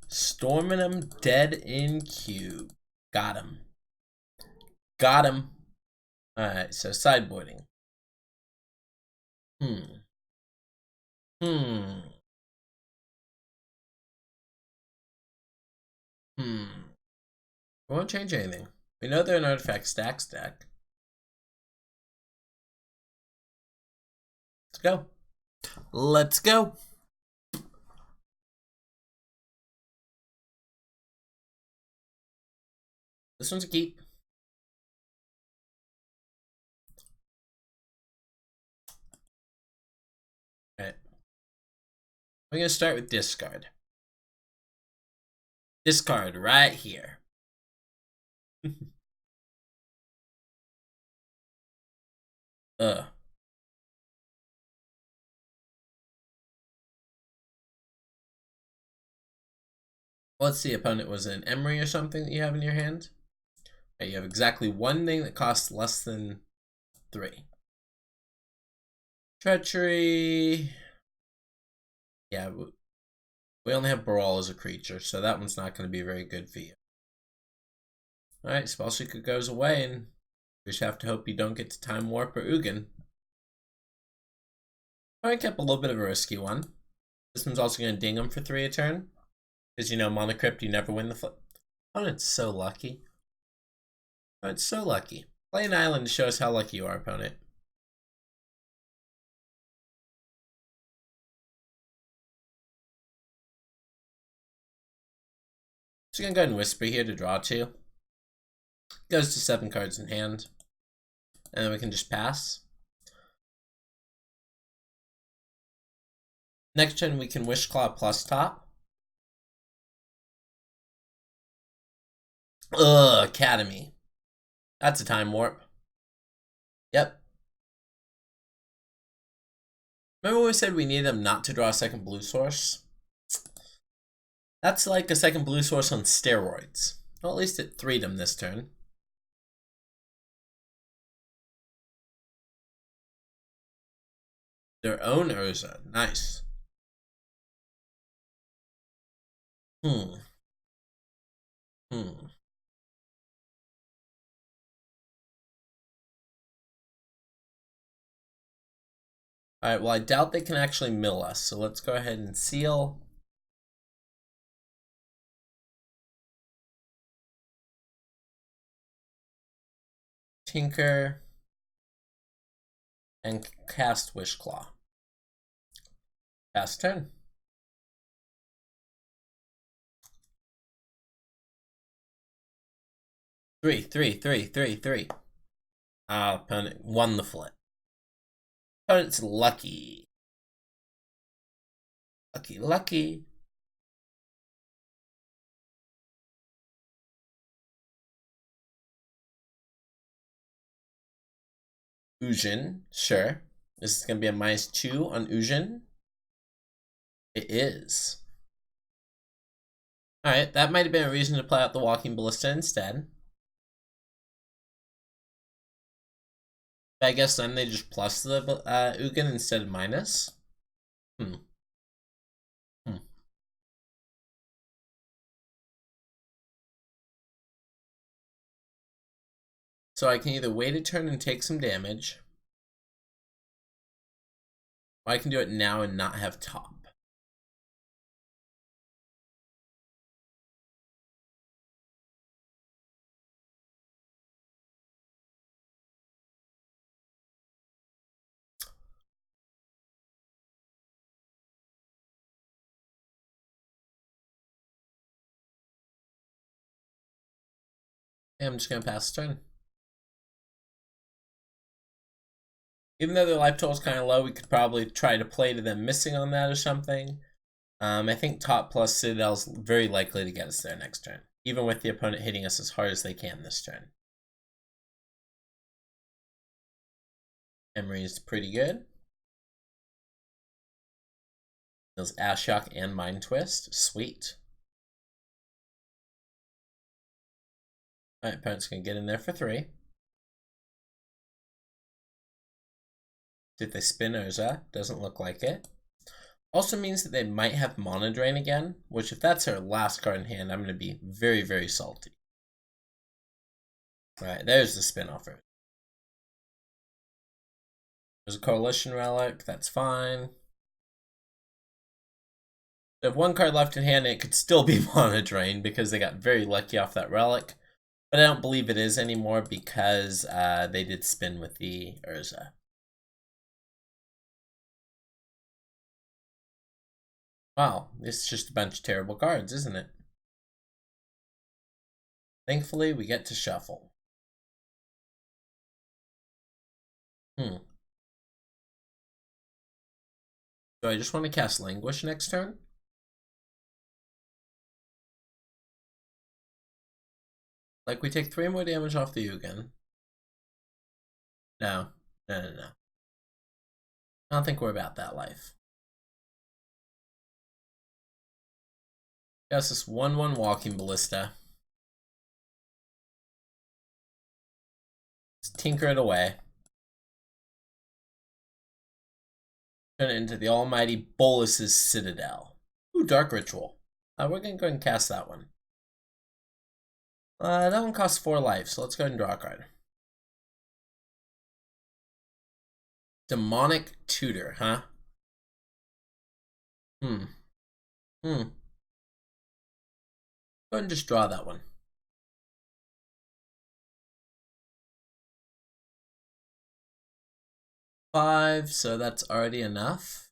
Storming them dead in cube. Got him. Got him. Alright, so sideboarding. We won't change anything. We know they're an artifact stack. Let's go. Let's go. This one's a keep. Alright. We're going to start with discard. Discard right here. Let's see, opponent was an Emery or something that you have in your hand. Okay, you have exactly 1 thing that costs less than 3. Treachery. Yeah, we only have Baral as a creature, so that one's not going to be very good for you. Alright, Spellseeker goes away, and we just have to hope you don't get to Time Warp or Ugin. I kept a little bit of a risky one. This one's also going to ding him for 3 a turn. Because, you know, Mono Crypt, you never win the flip. Oh, it's so lucky. Oh, it's so lucky. Play an island to show us how lucky you are, opponent. So you're going to go ahead and Whisper here to draw 2. Goes to 7 cards in hand. And then we can just pass. Next turn we can Wishclaw plus top. Ugh, Academy. That's a Time Warp. Yep. Remember when we said we needed them not to draw a second blue source? That's like a second blue source on steroids. Well, at least it 3'd them this turn. Their own Urza. Nice. Alright, well, I doubt they can actually mill us, so let's go ahead and seal. Tinker. And cast Wishclaw. Pass turn. Three. Opponent won the flip. Opponent's lucky. Lucky. Ujin, sure. This is going to be a -2 on Ujin. It is. Alright, that might have been a reason to play out the Walking Ballista instead. I guess then they just plus the Ugin instead of minus. Hmm. So I can either wait a turn and take some damage, or I can do it now and not have top. Yeah, I'm just gonna pass the turn. Even though their life total is kind of low, we could probably try to play to them missing on that or something. I think top plus Citadel's very likely to get us there next turn, even with the opponent hitting us as hard as they can this turn. Emery is pretty good. Those Ashiok and Mind Twist. Sweet. Alright, opponent's going to get in there for 3. Did they spin Urza? Doesn't look like it. Also means that they might have Mana Drain again, which if that's our last card in hand, I'm going to be very, very salty. Alright, there's the spin offer. There's a Coalition Relic, that's fine. They have 1 card left in hand and it could still be Mana Drain because they got very lucky off that Relic. But I don't believe it is anymore because they did spin with the Urza. Wow, it's just a bunch of terrible cards, isn't it? Thankfully, we get to shuffle. Do I just want to cast Languish next turn? Like, we take 3 more damage off the Ugin. No. No. I don't think we're about that life. Cast this 1/1 Walking Ballista. Let's tinker it away. Turn it into the almighty Bolus's Citadel. Ooh, Dark Ritual. We're going to go ahead and cast that one. That one costs 4 life, so let's go ahead and draw a card. Demonic Tutor, huh? Go ahead and just draw that one. Five, so that's already enough.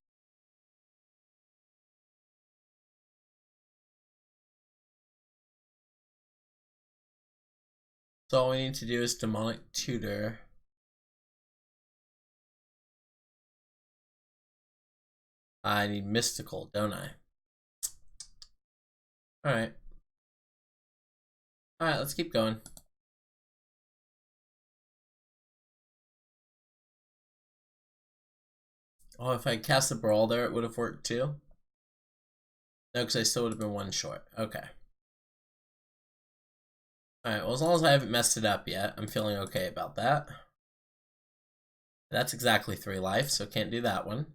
So all we need to do is Demonic Tutor. I need Mystical, don't I? Alright. Alright, let's keep going. Oh, if I cast the Brawl there, it would have worked too? No, because I still would have been 1 short. Okay. Alright, well, as long as I haven't messed it up yet, I'm feeling okay about that. That's exactly 3 life, so can't do that one.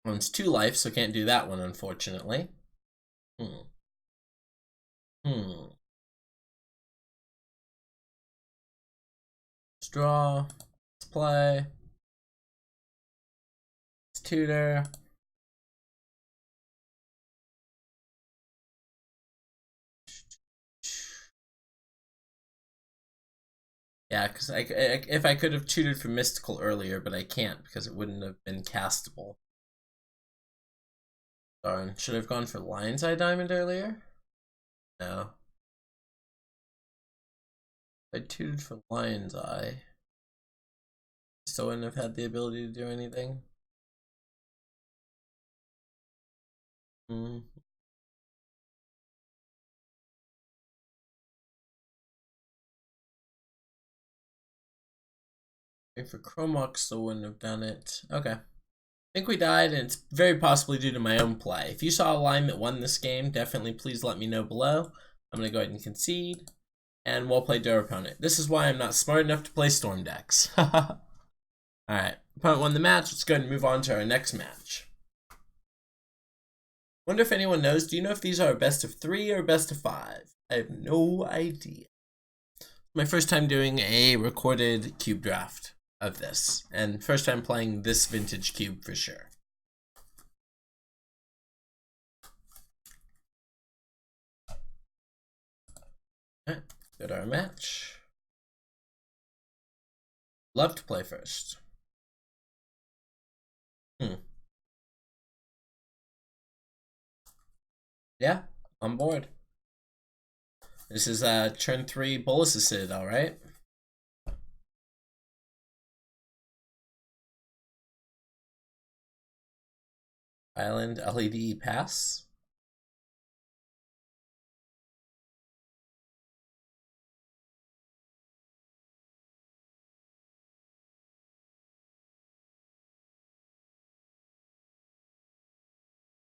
One's 2 life, so can't do that one, unfortunately. Let's draw. Let's play. Let's tutor. Yeah, because if I could have tutored for Mystical earlier, but I can't because it wouldn't have been castable. Darn. Should I have gone for Lion's Eye Diamond earlier? No. If I tutored for Lion's Eye, still wouldn't have had the ability to do anything. For Chromok, still wouldn't have done it. Okay. I think we died, and it's very possibly due to my own play. If you saw a line that won this game, definitely please let me know below. I'm going to go ahead and concede, and we'll play their opponent. This is why I'm not smart enough to play Storm decks. Alright, opponent won the match. Let's go ahead and move on to our next match. Wonder if anyone knows, do you know if these are a best of 3 or best of 5? I have no idea. My first time doing a recorded cube draft of this, and first time playing this vintage cube for sure. Alright, go to our match. Love to play first. Yeah, on board. This is turn 3 Bolus Citadel, right? Island LED pass.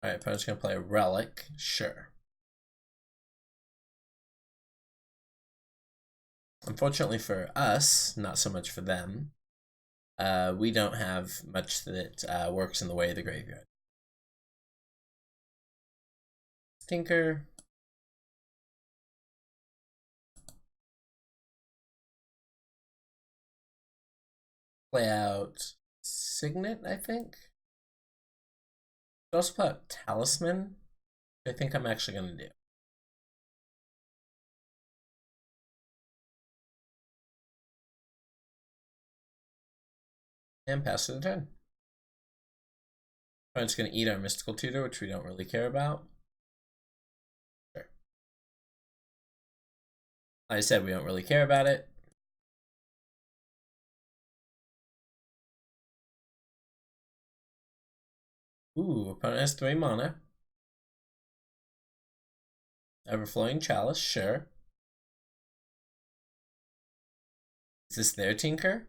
Alright, opponent's gonna play a relic, sure. Unfortunately for us, not so much for them, we don't have much that works in the way of the graveyard. Tinker. Play out Signet, I think. Also play out Talisman, I think I'm actually going to do. And pass to the turn. I'm just going to eat our Mystical Tutor, which we don't really care about. Sure. Like I said, we don't really care about it. Ooh, opponent has 3 mana. Everflowing Chalice, sure. Is this their Tinker?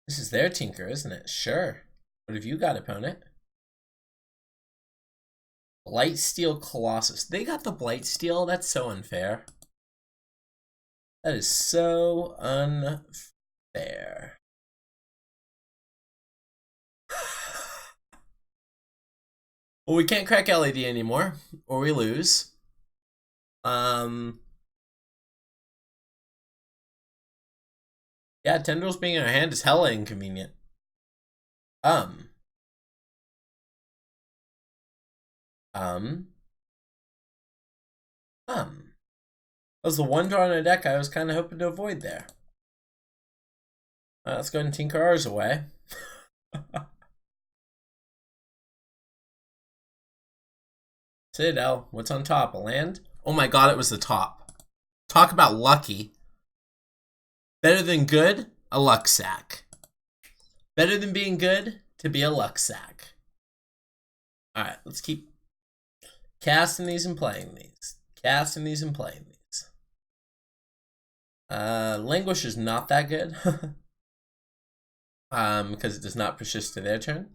This is their Tinker, isn't it? Sure. What have you got, opponent? Blightsteel Colossus. They got the Blightsteel? That's so unfair. That is so unfair. Well, we can't crack LED anymore, or we lose. Yeah, Tendrils being in our hand is hella inconvenient. That was the one draw in a deck I was kind of hoping to avoid there. Let's go ahead and tinker ours away. Citadel, what's on top? A land? Oh my god, it was the top. Talk about lucky. Better than good? A Lucksack. Better than being good? To be a Lucksack. Alright, let's keep casting these and playing these. Casting these and playing these. Languish is not that good. Because it does not persist to their turn.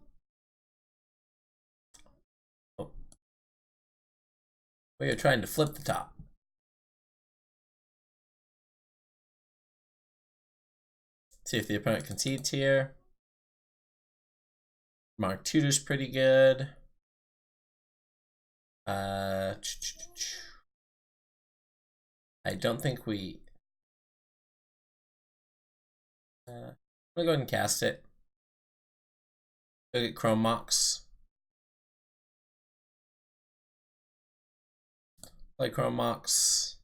Oh. We are trying to flip the top. See if the opponent concedes here. Mark Tutor's pretty good. I don't think we... I'm gonna go ahead and cast it. Go get Chrome Mox. Play Chrome Mox.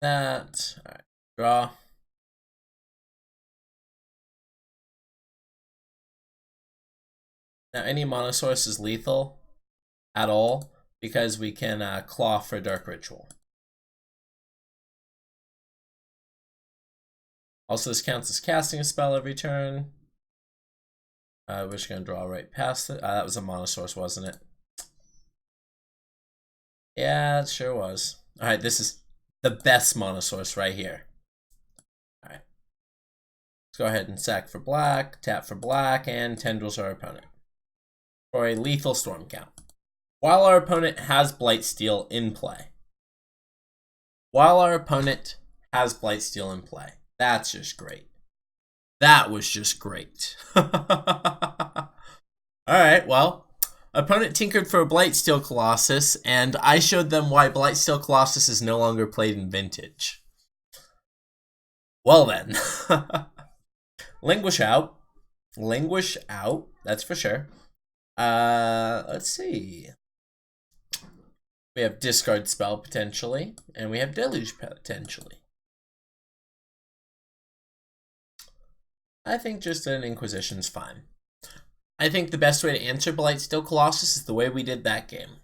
That. Alright. Draw. Now any mono source is lethal at all because we can claw for Dark Ritual. Also, this counts as casting a spell every turn. We're just going to draw right past it. That was a mono source, wasn't it? Yeah, it sure was. Alright, this is the best mono source right here. Alright. Let's go ahead and sack for black, tap for black, and Tendrils our opponent. for a lethal storm count. While our opponent has Blightsteel in play. That's just great. That was just great. Alright, well, opponent tinkered for a Blightsteel Colossus, and I showed them why Blightsteel Colossus is no longer played in Vintage. Well then. Languish out, that's for sure. Let's see. We have Discard Spell potentially, and we have Deluge potentially. I think just an Inquisition's fine. I think the best way to answer Blightsteel Colossus is the way we did that game,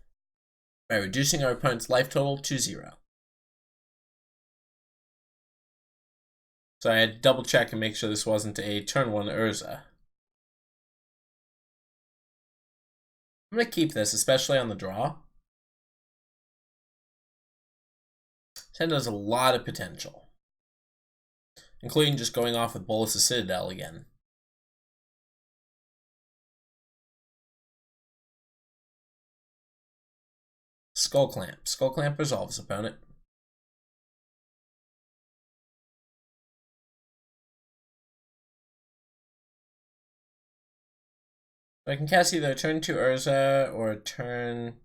by reducing our opponent's life total to 0. So I had to double check and make sure this wasn't a turn 1 Urza. I'm going to keep this, especially on the draw. Ten has a lot of potential, including just going off with Bolas' Citadel again. Skull Clamp. Skull Clamp resolves opponent. I can cast either turn 2 Urza or turn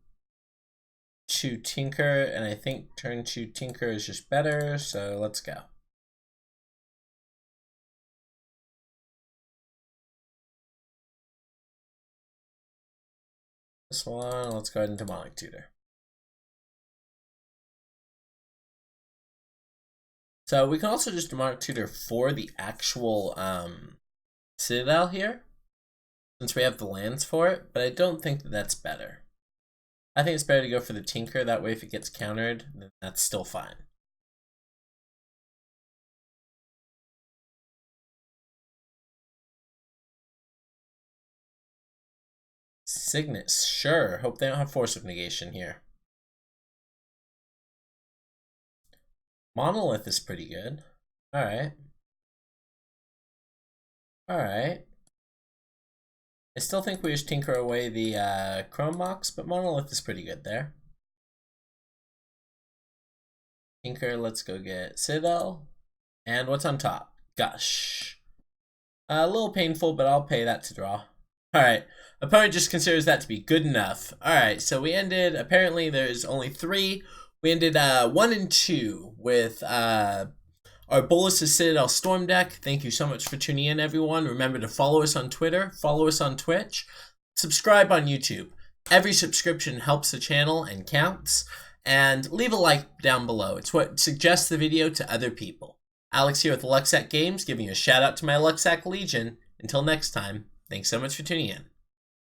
2 Tinker, and I think turn 2 Tinker is just better, so let's go. This one, let's go ahead and Demonic Tutor. So we can also just Demonic Tutor for the actual Citadel here, since we have the lands for it, but I don't think that that's better. I think it's better to go for the Tinker, that way if it gets countered, then that's still fine. Cygnus, sure. Hope they don't have Force of Negation here. Monolith is pretty good. Alright. Alright. I still think we just tinker away the Chrome Mox, but Monolith is pretty good there. Tinker, let's go get Citadel. And what's on top? Gush. A little painful, but I'll pay that to draw. Alright, opponent just considers that to be good enough. Alright, so we ended, apparently there's only 3. We ended 1 and 2 with our Bolas' Citadel Storm deck. Thank you so much for tuning in, everyone. Remember to follow us on Twitter, follow us on Twitch, subscribe on YouTube. Every subscription helps the channel and counts. And leave a like down below. It's what suggests the video to other people. Alex here with Lucksack Games, giving you a shout out to my Lucksack Legion. Until next time, thanks so much for tuning in.